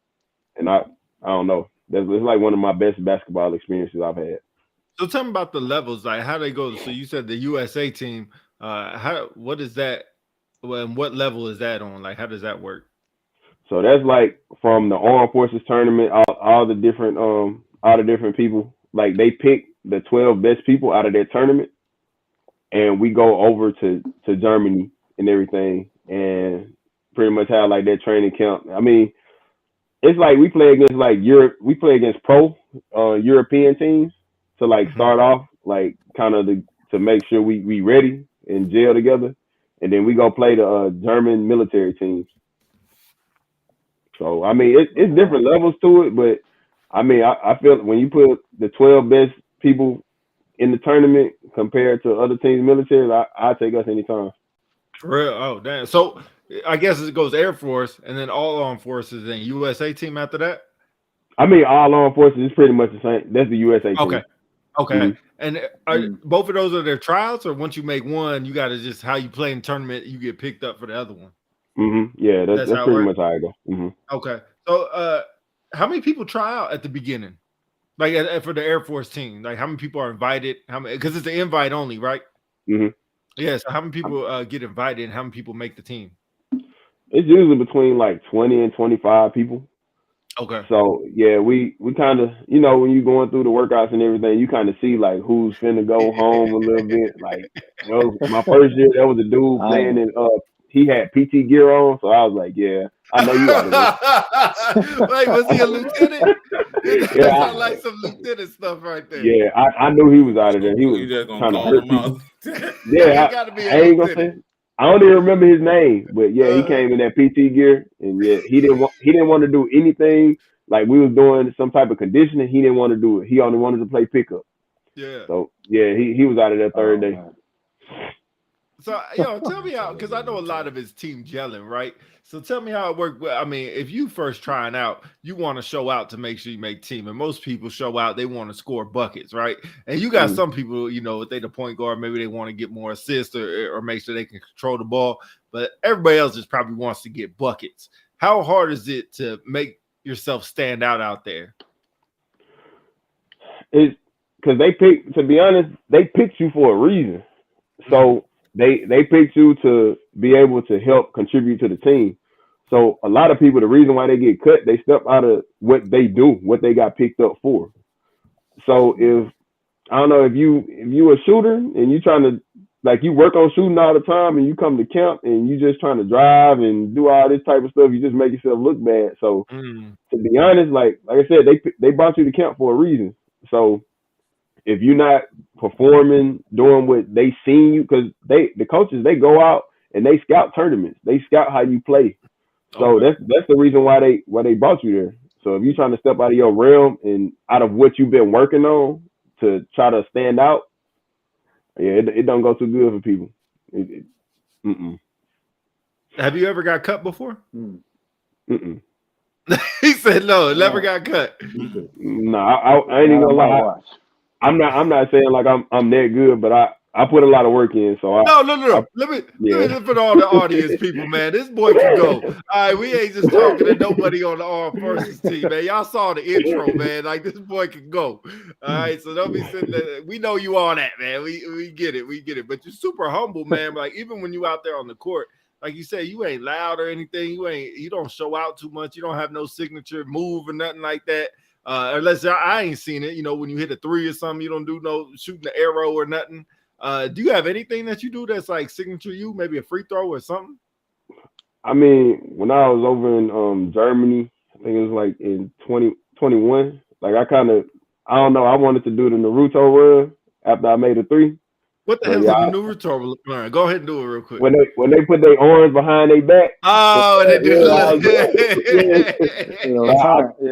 And I don't know. It's like one of my best basketball experiences I've had. So tell me about the levels, like how they go. So you said the USA team. What is that? Well, and what level is that on? Like, how does that work? So that's like from the Armed Forces tournament, all the different people. Like they pick the 12 best people out of their tournament, and we go over to Germany and everything. And pretty much have like that training camp. I mean, it's like we play against like we play against pro European teams to like start off, like kind of to make sure we ready and gel together, and then we go play the German military teams. So I mean, it's different levels to it, but I mean, I feel when you put the 12 best people in the tournament compared to other teams' military, I take us anytime. For real? Oh, damn. So I guess it goes Air Force and then all armed forces and USA team after that? I mean, all armed forces is pretty much the same. That's the USA team. Okay. Mm-hmm. And both of those are their trials, or once you make one, you got to just how you play in tournament, you get picked up for the other one? Mm-hmm. Yeah, that's pretty much how I go. Mm-hmm. Okay. So how many people try out at the beginning? Like for the Air Force team, like how many people are invited? How many? Because it's an invite only, right? Mm-hmm. Yeah. So how many people get invited, and how many people make the team? It's usually between like 20 and 25 people. Okay. So yeah, we kind of, you know, when you're going through the workouts and everything, you kind of see like who's finna go home a little bit. Like, you know, my first year, there was a dude playing in he had PT gear on, so I was like, yeah, I know you out of this. Wait, was he a lieutenant? Yeah, sound like some lieutenant stuff right there. Yeah, I knew he was out of there. He was just gonna trying to call hurt him people. out. Yeah, gotta be I ain't gonna say. I don't even remember his name, but yeah, he came in that PT gear, and yeah, he didn't want to do anything. Like we was doing some type of conditioning, he didn't want to do it. He only wanted to play pickup. Yeah. So yeah, he was out of there third day. Man. So tell me how, because I know a lot of it's team gelling, right? So tell me how it worked. I mean, if you first trying out, you want to show out to make sure you make team, and most people show out, they want to score buckets, right? And you got some people, you know, if they the point guard, maybe they want to get more assists or make sure they can control the ball, but everybody else just probably wants to get buckets. How hard is it to make yourself stand out there? It's because to be honest, they picked you for a reason. So they picked you to be able to help contribute to the team. So a lot of people, the reason why they get cut, they step out of what they do, what they got picked up for. So if you a shooter and you trying to, like, you work on shooting all the time and you come to camp and you just trying to drive and do all this type of stuff, you just make yourself look bad. So to be honest, like I said, they brought you to camp for a reason. So if you're not performing, doing what they seen you, because the coaches, they go out and they scout tournaments, they scout how you play. So that's the reason why they brought you there. So if you're trying to step out of your realm and out of what you've been working on to try to stand out, yeah, it don't go too good for people. Have you ever got cut before? He said no, never got cut. No, I ain't even gonna lie. I'm not saying like I'm that good, but I put a lot of work in. So no. Let me put all the audience people, man. This boy can go. All right, we ain't just talking to nobody on the armed forces team, man. Y'all saw the intro, man. Like, this boy can go. All right, so don't be sitting there. We know you all that, man. We get it. But you're super humble, man. Like, even when you out there on the court, like you say, you ain't loud or anything. You don't show out too much. You don't have no signature move or nothing like that. Unless I ain't seen it, you know, when you hit a three or something, you don't do no shooting the arrow or nothing. Do you have anything that you do that's like signature you, maybe a free throw or something? I mean, when I was over in Germany, I think it was like in 2021, like I don't know, I wanted to do the Naruto run after I made a three. What the hell's the Naruto run? Go ahead and do it real quick. When they put their arms behind their back. Oh, and they do I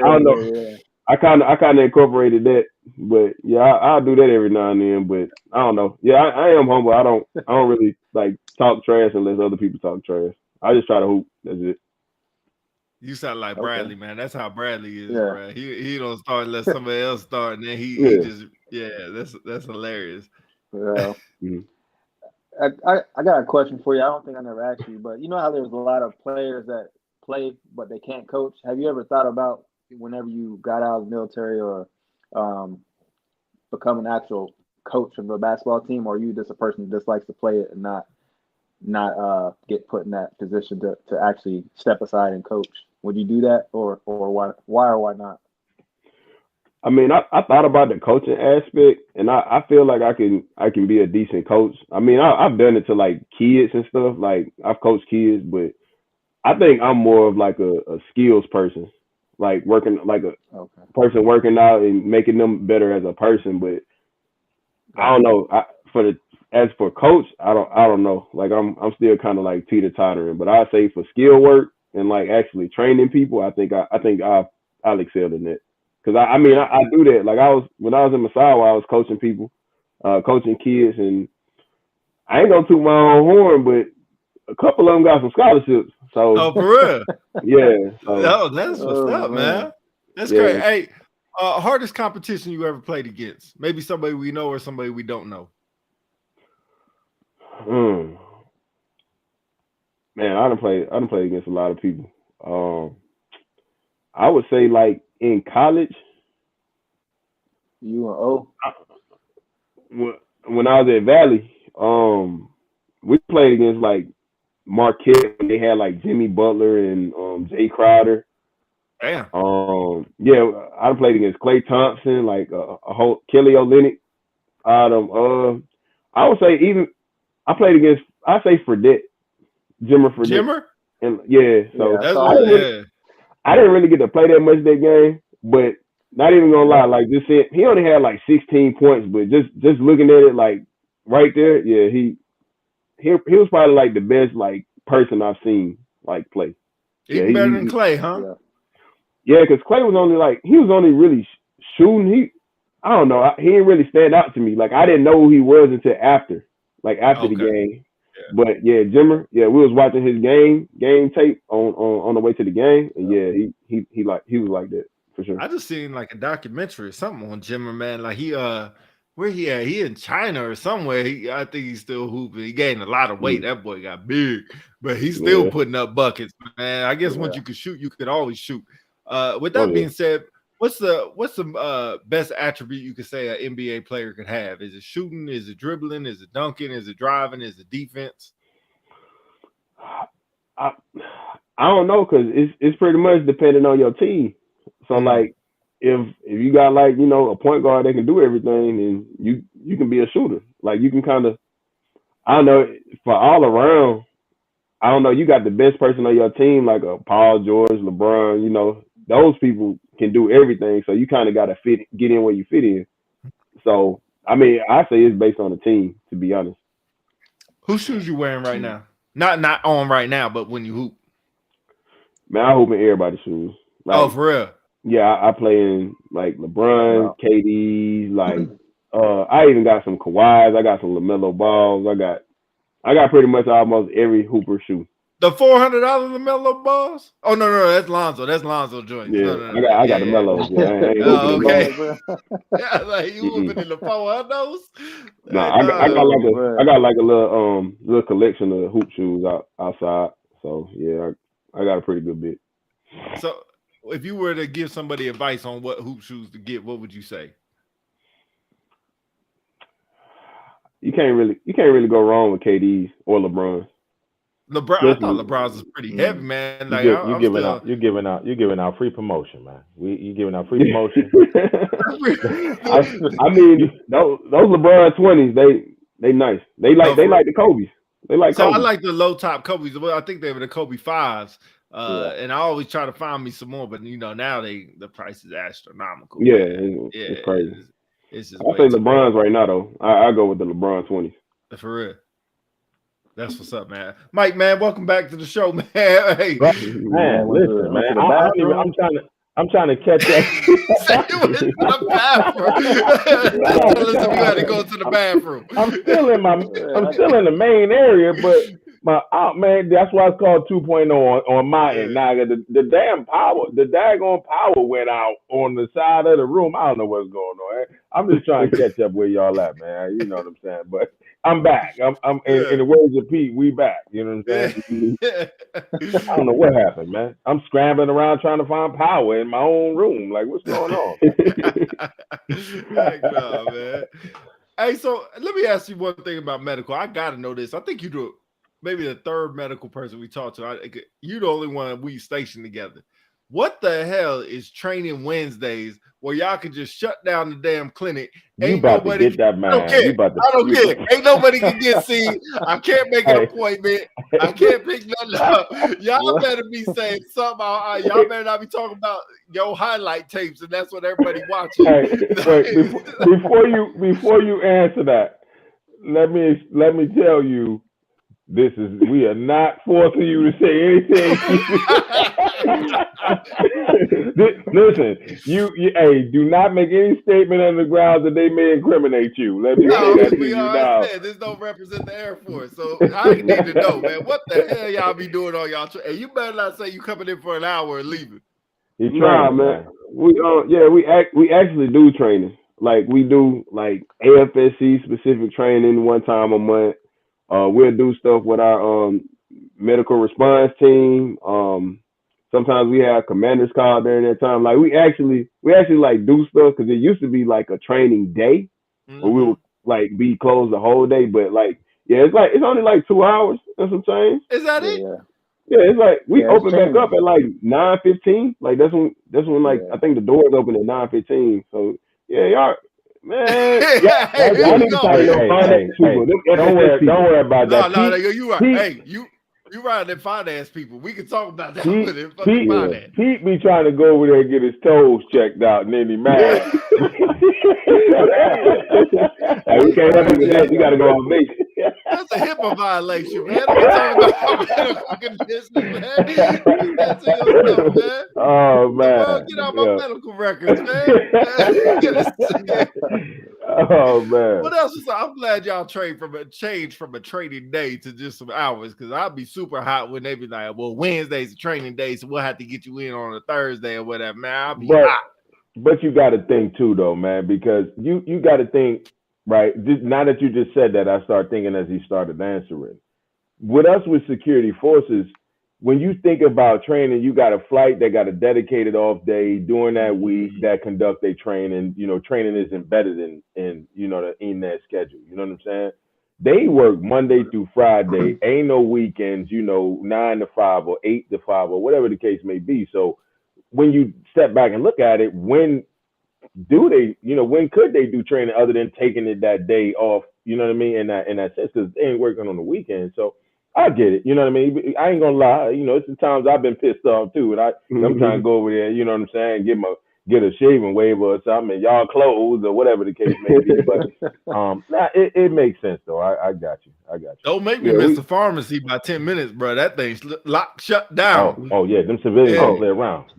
don't know. Yeah. I kind of incorporated that, but yeah, I'll do that every now and then. But I don't know. Yeah, I am humble. I don't really like talk trash unless other people talk trash. I just try to hoop. That's it. You sound like Bradley, man. That's how Bradley is, bro. He don't start unless somebody else start, and then he just that's hilarious. Well, I got a question for you. I don't think I never asked you, but you know how there's a lot of players that play but they can't coach. Have you ever thought about, whenever you got out of the military or become an actual coach of a basketball team, or are you just a person who just likes to play it and not get put in that position to actually step aside and coach? Would you do that, or why or why not? I mean, I thought about the coaching aspect, and I feel like I can be a decent coach. I mean, I've done it to like kids and stuff. Like, I've coached kids, but I think I'm more of like a skills person, like working like a person working out and making them better as a person. But I don't know. As for coach, I don't know. Like I'm still kind of like teeter tottering. But I say for skill work and like actually training people, I think I'll excel in that. Because I mean I do that. Like when I was in Masawa, I was coaching people, coaching kids, and I ain't gonna toot my own horn, but a couple of them got some scholarships. So for real? Yeah. So, that's what's up, man. That's great. Hey, hardest competition you ever played against? Maybe somebody we know or somebody we don't know. Man, I done played against a lot of people. I would say like in college. UNO. When I was at Valley, we played against like Marquette. They had like Jimmy Butler and Jay Crowder. Damn. I played against Klay Thompson, like a whole Kelly Olynyk. I would say even I played against Fredette, Jimmer Fredette. Jimmer? And so I didn't really get to play that much that game, but not even gonna lie, like just saying he only had like 16 points, but just looking at it like right there, he was probably like the best like person I've seen like play. Even better than Klay, huh? Yeah, because Klay was only really shooting. I don't know. He didn't really stand out to me. Like I didn't know who he was until after the game. Yeah. But Jimmer, we was watching his game tape on the way to the game, and he was like that for sure. I just seen like a documentary or something on Jimmer, man. Like he where he at? He in China or somewhere. I think he's still hooping. He gained a lot of weight. That boy got big, but he's still putting up buckets, man. I guess once you can shoot, you could always shoot. With that being said, what's the best attribute you could say an NBA player could have? Is it shooting? Is it dribbling? Is it dunking? Is it driving? Is it defense? I don't know, because it's pretty much depending on your team. So like if you got like, a point guard that can do everything, then you can be a shooter. Like you can kind of, I don't know, for all around, I don't know, you got the best person on your team, like a Paul George, LeBron, those people can do everything. So you kind of got to get in where you fit in. So, I mean, I say it's based on the team, to be honest. Whose shoes you wearing right now? Not on right now, but when you hoop. Man, I hoop in everybody's shoes. Like, for real? Yeah, I play in like LeBron, KD's, like I even got some Kawhis, I got some LaMelo Balls, I got pretty much almost every hooper shoe. The $400 LaMelo Balls? Oh no, that's Lonzo. That's Lonzo joint. Yeah, no. I got the Melos. Yeah, I ain't okay. Yeah, like you hooping in the $400? No, I got like a little collection of hoop shoes outside. So yeah, I got a pretty good bit. So if you were to give somebody advice on what hoop shoes to get, what would you say? You can't really go wrong with KD's or LeBron's. I thought LeBron's was pretty heavy, man. Like you're giving out free promotion, man. You giving out free promotion. I mean, those LeBron 20s, they nice. They like the Kobe's. They like so Kobe. I like the low top Kobe's. Well, I think they were the Kobe 5s. And I always try to find me some more, but now the price is astronomical. Yeah, it's crazy. It's just I say LeBron's right now though. I go with the LeBron 20s. For real. That's what's up, man. Mike, man, welcome back to the show, man. Hey, man, listen, man. I'm trying to catch up. Tell us if you had to go to the bathroom. I'm still in the main area, but man, that's why it's called 2.0 on my end. Now the daggone power went out on the side of the room. I don't know what's going on. I'm just trying to catch up where y'all at, man. You know what I'm saying? But I'm back. I'm in the words of Pete, we back. You know what I'm saying? I don't know what happened, man. I'm scrambling around trying to find power in my own room. Like, what's going on? Heck no, man. Hey, so let me ask you one thing about medical. I got to know this. I think you do maybe the third medical person we talked to. You're the only one we stationed together. what the hell is training Wednesdays where y'all can just shut down the damn clinic? You about to get that, man. I don't care. You about to, I don't care. Ain't nobody can get seen. I can't make an appointment. I can't pick nothing up. Y'all better be saying something. Y'all better not be talking about your highlight tapes, and that's what everybody watching. Hey, wait, before you answer that, let me tell you, we are not forcing you to say anything. Listen, you hey, do not make any statement on the grounds that they may incriminate you. Let me say that to you now. This don't represent the Air Force, so I need to know, man. What the hell y'all be doing on y'all? And you better not say you coming in for an hour and leaving. Nah, man. We actually do training. Like we do like AFSC specific training one time a month. We'll do stuff with our medical response team. Sometimes we have commanders call during that time. Like we actually like do stuff because it used to be like a training day where we would like be closed the whole day. But like, yeah, it's only like 2 hours or some change. Is that it? Yeah, it's like we open back up at like 9:15. Like that's when like I think the doors open at 9:15. So yeah, y'all. Man, y'all need to talk to finance people. Don't worry about that. No, you right. Hey, you right at finance people. We can talk about that with it. Pete be trying to go over there and get his toes checked out, and then he mad. We can't have that. We got to go on base. That's a HIPAA violation, man. I'm talking about medical conditions, man. You that to yourself, man. Oh man, get out my medical records, man. Oh man. What else? I'm glad y'all change from a training day to just some hours, because I'll be super hot when they be like, well, Wednesday's a training day, so we'll have to get you in on a Thursday or whatever, man. I'll be hot. But you got to think too, though, man, because you got to think, right? Now that you just said that, I start thinking as he started answering. With us with security forces, when you think about training, you got a flight that got a dedicated off day during that week that conduct their training. You know, training is embedded in that schedule. You know what I'm saying? They work Monday through Friday. Ain't no weekends. 9 to 5 or 8 to 5 or whatever the case may be. So when you step back and look at it, when could they do training other than taking it that day off? You know what I mean? In that sense, because they ain't working on the weekend. So I get it. You know what I mean? I ain't gonna lie. It's the times I've been pissed off too, and I'm trying to go over there. You know what I'm saying? Get a shaving waiver or something, and y'all close or whatever the case may be. But it makes sense though. I got you. Don't make me miss the pharmacy by 10 minutes, bro. That thing's locked, shut down. Oh yeah, them civilians don't play around.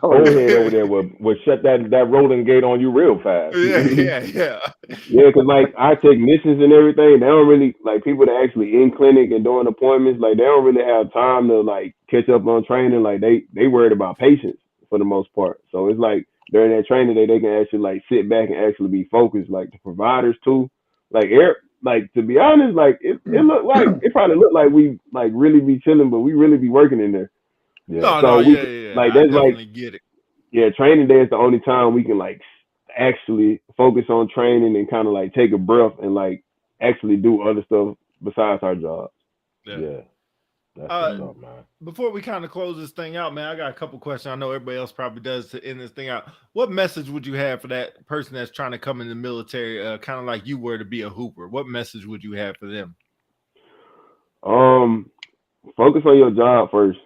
Old head over there will shut that rolling gate on you real fast. Yeah. Yeah, because like our technicians and everything, they don't really like people that actually in clinic and doing appointments. Like they don't really have time to like catch up on training. Like they worried about patients for the most part. So it's like during that training day, they can actually like sit back and actually be focused. Like the providers too. Like to be honest, like it looked like it probably looked like we like really be chilling, but we really be working in there. Yeah. Like that's like get it. Yeah, training day is the only time we can like actually focus on training and kind of like take a breath and like actually do other stuff besides our jobs. Yeah. That's what's up, man. Before we kind of close this thing out, man, I got a couple questions. I know everybody else probably does to end this thing out. What message would you have for that person that's trying to come in the military, kind of like you were to be a hooper? What message would you have for them? Focus on your job first,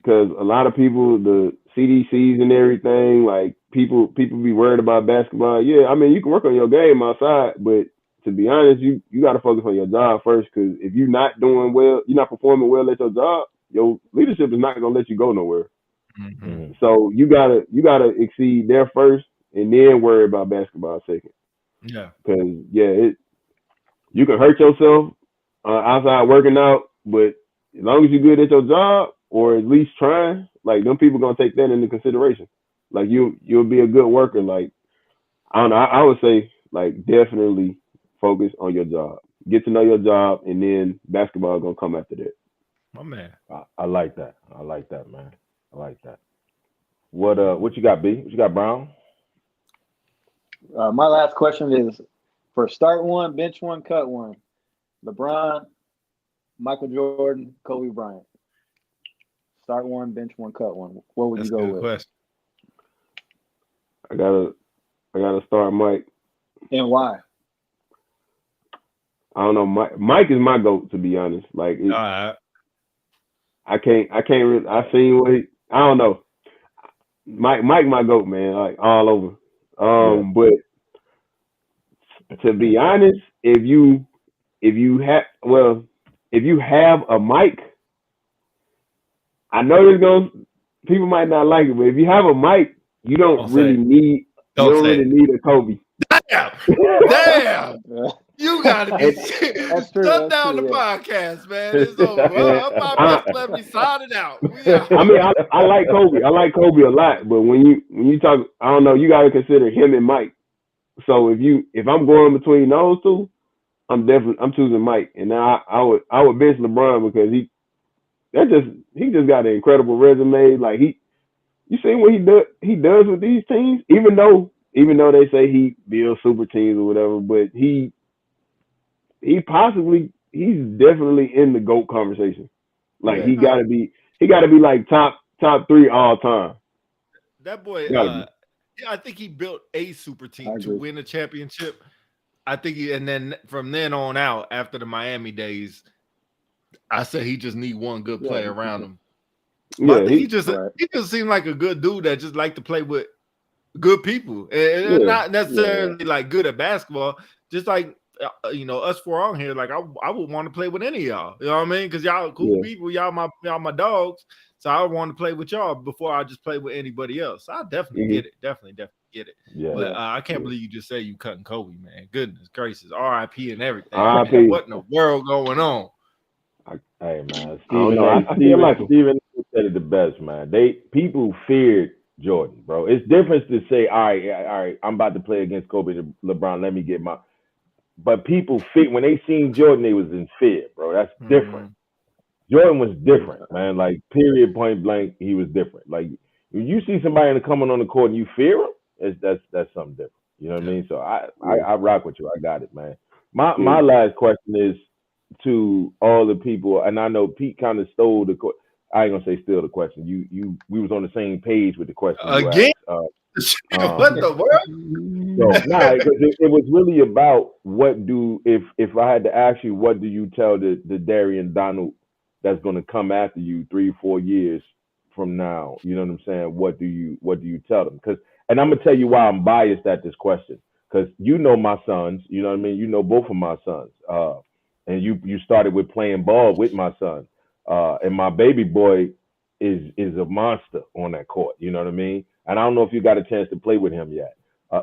because a lot of people, the CDCs and everything, like people be worried about basketball. Yeah, I mean you can work on your game outside, but to be honest, you got to focus on your job first, because if you're not doing well, you're not performing well at your job, your leadership is not gonna let you go nowhere. Mm-hmm. So you gotta exceed there first, and then worry about basketball second. Yeah, because you can hurt yourself outside working out, but as long as you're good at your job or at least trying, like them people gonna take that into consideration. Like you'll be a good worker. Like I don't know, I would say like definitely focus on your job. Get to know your job, and then basketball gonna come after that. My man. I like that. I like that, man. I like that. What you got, B? What you got, Brown? My last question is for start one, bench one, cut one. LeBron, Michael Jordan, Kobe Bryant. Start one, bench one, cut one. What would That's you a go good with? question. I gotta start Mike. And why? I don't know. Mike is my GOAT, to be honest. Like All right. I can't really, I seen what I don't know. Mike my GOAT, man, like all over. But to be honest, if you have a mic, I know people might not like it, but if you have a mic, you don't really need a Kobe. Damn. You gotta be That's true. shut down the podcast, man. It's over. Unpopular celebrity signing out. I mean, I like Kobe. I like Kobe a lot, but when you talk, I don't know, you gotta consider him and Mike. So if I'm going between those two, I'm choosing Mike. And now I would bench LeBron because he just got an incredible resume. Like you see what he does with these teams, even though they say he builds super teams or whatever, but he's definitely in the GOAT conversation. Like he gotta be like top 3 all time. That boy, I think he built a super team to win a championship. I think and then from then on out, after the Miami days, I said he just need one good player around him. But he just seemed like a good dude that just liked to play with good people, and not necessarily like good at basketball. Just like us four on here, like I would want to play with any of y'all. You know what I mean? Because y'all cool people, y'all my dogs. So I want to play with y'all before I just play with anybody else. I definitely get it. Definitely get it. Yeah. But I can't believe you just say you cutting Kobe, man. Goodness gracious. R.I.P. and everything. Man. What in the world going on? Hey man, Steven said it the best, man. People feared Jordan, bro. It's different to say, all right, I'm about to play against Kobe and LeBron. Let me get my. But people when they seen Jordan, they was in fear, bro. That's different. Jordan was different, man. Like period, point blank, he was different. Like when you see somebody coming on the court and you fear him, that's something different. You know what I mean? So I rock with you. I got it, man. My last question is to all the people, and I know Pete kind of stole the. I ain't gonna say steal the question. We was on the same page with the question again. What the world? So, because it was really about if I had to ask you, what do you tell the Darian Donald that's going to come after you 3-4 years from now? You know what I'm saying? What do you tell them? And I'm gonna tell you why I'm biased at this question, because you know my sons. You know what I mean? You know both of my sons. And you started with playing ball with my son, and my baby boy is a monster on that court. You know what I mean? And I don't know if you got a chance to play with him yet.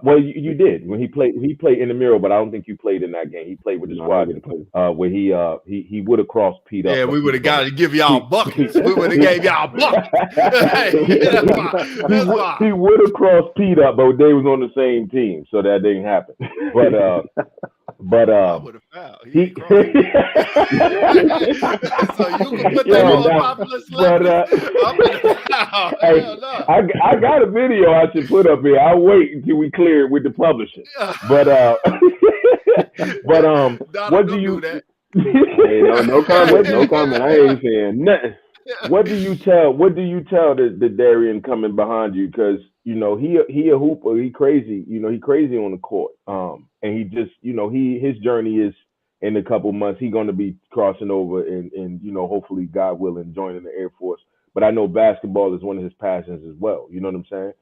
Well, you did when he played in the mirror, but I don't think you played in that game. He played with his squad, where he would have crossed Pete up. Yeah, we would have got to give y'all buckets. We would have gave y'all buckets. He would have crossed Pete up, but they was on the same team, so that didn't happen. But I would have fouled. He so you can put that on Unpopular celebrity. I got a video I should put up here. I'll wait until we clear it with the publisher. But what do you? Hey, no comment. I ain't saying nothing. What do you tell the Darian coming behind you? Because he a hooper. He crazy. He crazy on the court. And he just his journey is in a couple months. He's going to be crossing over and hopefully God willing joining the Air Force. But I know basketball is one of his passions as well. You know what I'm saying?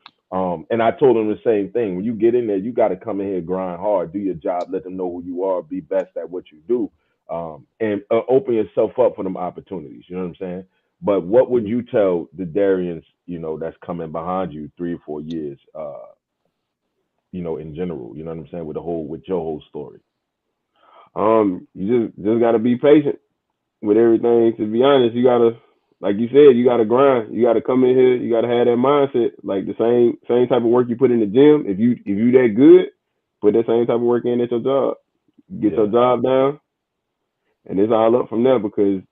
And I told him the same thing. When you get in there, you got to come in here, grind hard, do your job, let them know who you are, be best at what you do, and open yourself up for them opportunities. You know what I'm saying? But what would you tell the Darians, that's coming behind you 3 or 4 years, in general? You know what I'm saying? With your whole story. You just gotta be patient with everything. To be honest, you gotta, like you said, you gotta grind. You gotta come in here. You gotta have that mindset, like the same type of work you put in the gym. If you that good, put that same type of work in at your job. Get your job down, and it's all up from there. Because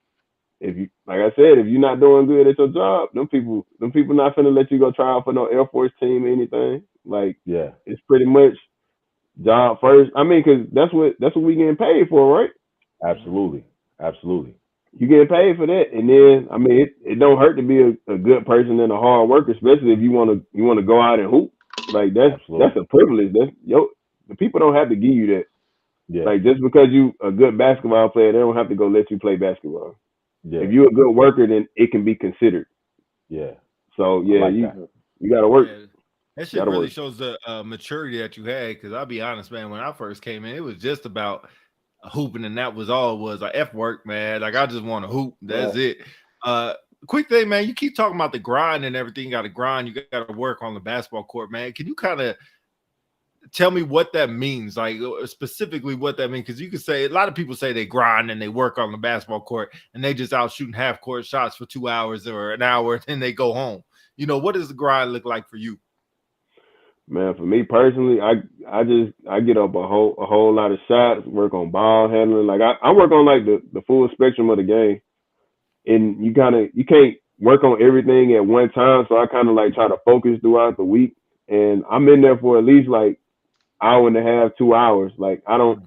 if you, like I said, if you're not doing good at your job, them people not finna let you go try out for no Air Force team or anything. Like, it's pretty much job first. I mean, because that's what we getting paid for, right? Absolutely. you get paid for that. And then I mean, it don't hurt to be a good person and a hard worker, especially if you want to go out and hoop. Like that's a privilege. The people don't have to give you that. Yeah. Like just because you a good basketball player, they don't have to go let you play basketball. Yeah. If you're a good worker, then it can be considered. Yeah. So yeah, you got to work. Yeah. That shit really shows the maturity that you had. Because I'll be honest, man, when I first came in, it was just about hooping, and that was all it was. Like F work, man. Like I just want to hoop. That's it. Quick thing, man. You keep talking about the grind and everything. You got to grind. You got to work on the basketball court, man. Can you kind of tell me what that means, like specifically what that means? Because you can say a lot of people say they grind and they work on the basketball court and they just out shooting half court shots for 2 hours or an hour and then they go home. You know, what does the grind look like for you? Man, for me personally, I get up a whole lot of shots, work on ball handling. Like I work on like the full spectrum of the game, and you can't work on everything at one time. So I kind of like try to focus throughout the week, and I'm in there for at least like hour and a half, 2 hours. Like I don't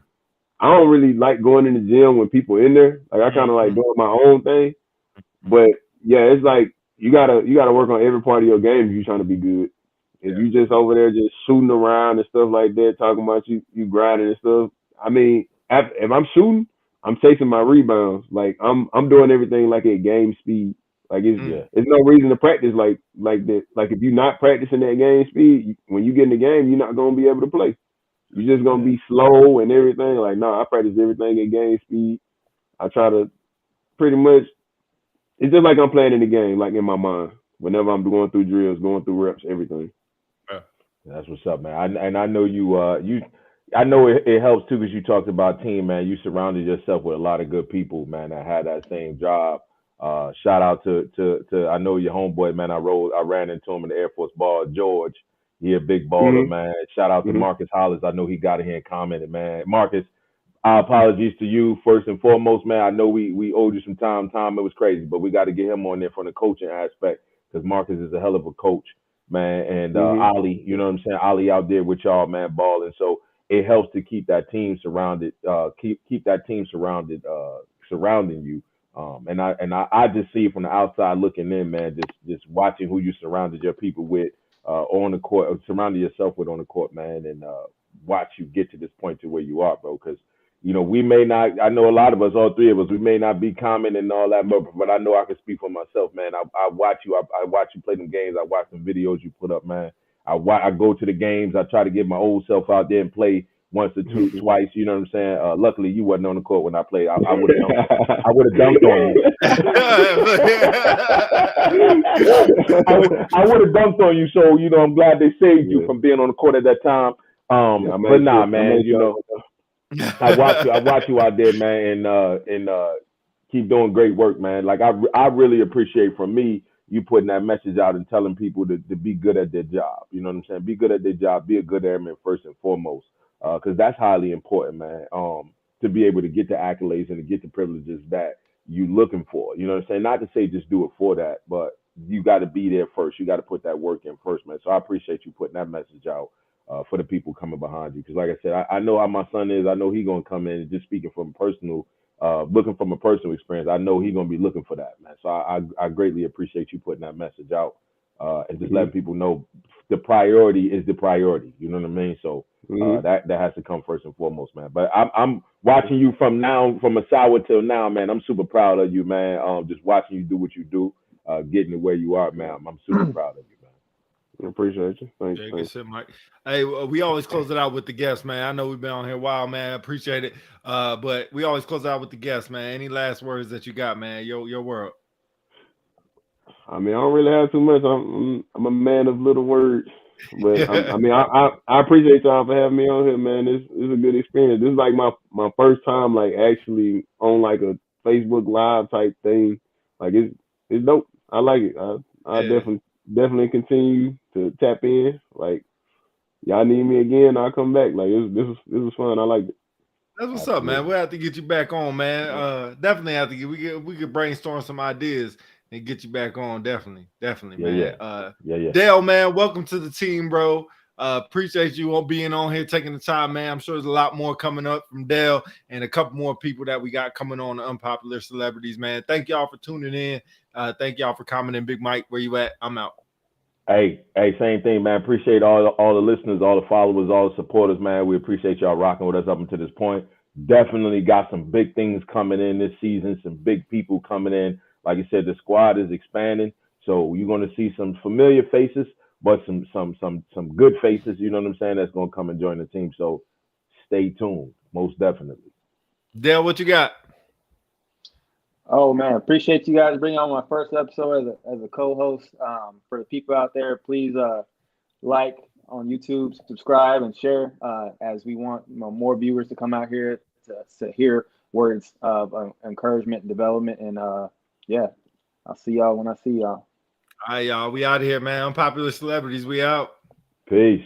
really like going in the gym when people in there. Like I kind of like doing my own thing. But yeah, it's like you gotta work on every part of your game if you're trying to be good. If you just over there just shooting around and stuff like that, talking about you grinding and stuff. I mean, if I'm shooting, I'm chasing my rebounds. Like I'm doing everything like at game speed. Like it's no reason to practice like that. Like if you're not practicing at game speed, when you get in the game, you're not gonna be able to play. You're just gonna be slow and everything. Like no, I practice everything at game speed. I try to pretty much. It's just like I'm playing in the game, like in my mind. Whenever I'm going through drills, going through reps, everything. That's what's up, man. I know I know it helps too because you talked about team, man. You surrounded yourself with a lot of good people, man, that had that same job. Shout out to I know your homeboy, man. I ran into him in the Air Force Ball, George. He a big baller, man. Shout out to Marcus Hollis. I know he got in here and commented, man. Marcus, apologies to you first and foremost, man. I know we owed you some time. It was crazy, but we got to get him on there from the coaching aspect because Marcus is a hell of a coach, man. And Ali, you know what I'm saying? Ali out there with y'all, man, balling. So it helps to keep that team surrounded, keep that team surrounding you. And I just see from the outside looking in, man, just watching who you surrounded your people with on the court, surrounding yourself with on the court, man, and watch you get to this point to where you are, bro. Because you know, we may not, I know a lot of us, all three of us, we may not be commenting and all that, but I know I can speak for myself, man. I watch you. I watch you play them games. I watch some videos you put up, man. I go to the games. I try to get my old self out there and play once or twice. You know what I'm saying? Luckily, you wasn't on the court when I played. I would have dunked on you. I would have dunked on you. So, you know, I'm glad they saved you from being on the court at that time. But nah, man, you know. I watch you out there, man, and keep doing great work, man. Like I really appreciate from me you putting that message out and telling people to be good at their job. You know what I'm saying? Be good at their job. Be a good airman first and foremost, because that's highly important, man. To be able to get the accolades and to get the privileges that you looking for. You know what I'm saying? Not to say just do it for that, but you got to be there first. You got to put that work in first, man. So I appreciate you putting that message out. For the people coming behind you. Because like I said, I know how my son is. I know he's going to come in and just speaking from looking from a personal experience. I know he's going to be looking for that, man. So I greatly appreciate you putting that message out and just letting people know the priority is the priority. You know what I mean? So that has to come first and foremost, man. But I'm watching you from a sour till now, man. I'm super proud of you, man. Just watching you do what you do, getting to where you are, man. I'm super proud of you. I appreciate you. Thanks. Mike. Hey, we always close it out with the guests, man. I know we've been on here a while, man. I appreciate it. But we always close it out with the guests, man. Any last words that you got, man? Your world. I mean, I don't really have too much. I'm a man of little words. But I appreciate y'all for having me on here, man. It's a good experience. This is like my first time like actually on like a Facebook Live type thing. Like it's dope. I like it. I definitely continue to tap in. Like y'all need me again, I'll come back. Like this was fun. I liked it. That's what's up, man. We'll have to get you back on, man. Definitely have to we could brainstorm some ideas and get you back on. Definitely, man. Yeah. Dale, man, welcome to the team, bro. Appreciate you on being on here, taking the time, man. I'm sure there's a lot more coming up from Dale and a couple more people that we got coming on the Unpopular Celebrities, man. Thank y'all for tuning in. Thank y'all for commenting. Big Mike, where you at? I'm out. Hey, same thing, man. Appreciate all the listeners, all the followers, all the supporters, man. We appreciate y'all rocking with us up until this point. Definitely got some big things coming in this season, some big people coming in. Like I said, the squad is expanding, so you're going to see some familiar faces, but some good faces. You know what I'm saying? That's going to come and join the team. So stay tuned, most definitely. Dale, what you got? Oh man, appreciate you guys bringing on my first episode as a co-host. For the people out there, please like on YouTube, subscribe, and share as we want more viewers to come out here to hear words of encouragement and development. And yeah, I'll see y'all when I see y'all. All right, y'all. We out of here, man. Unpopular Celebrities. We out. Peace.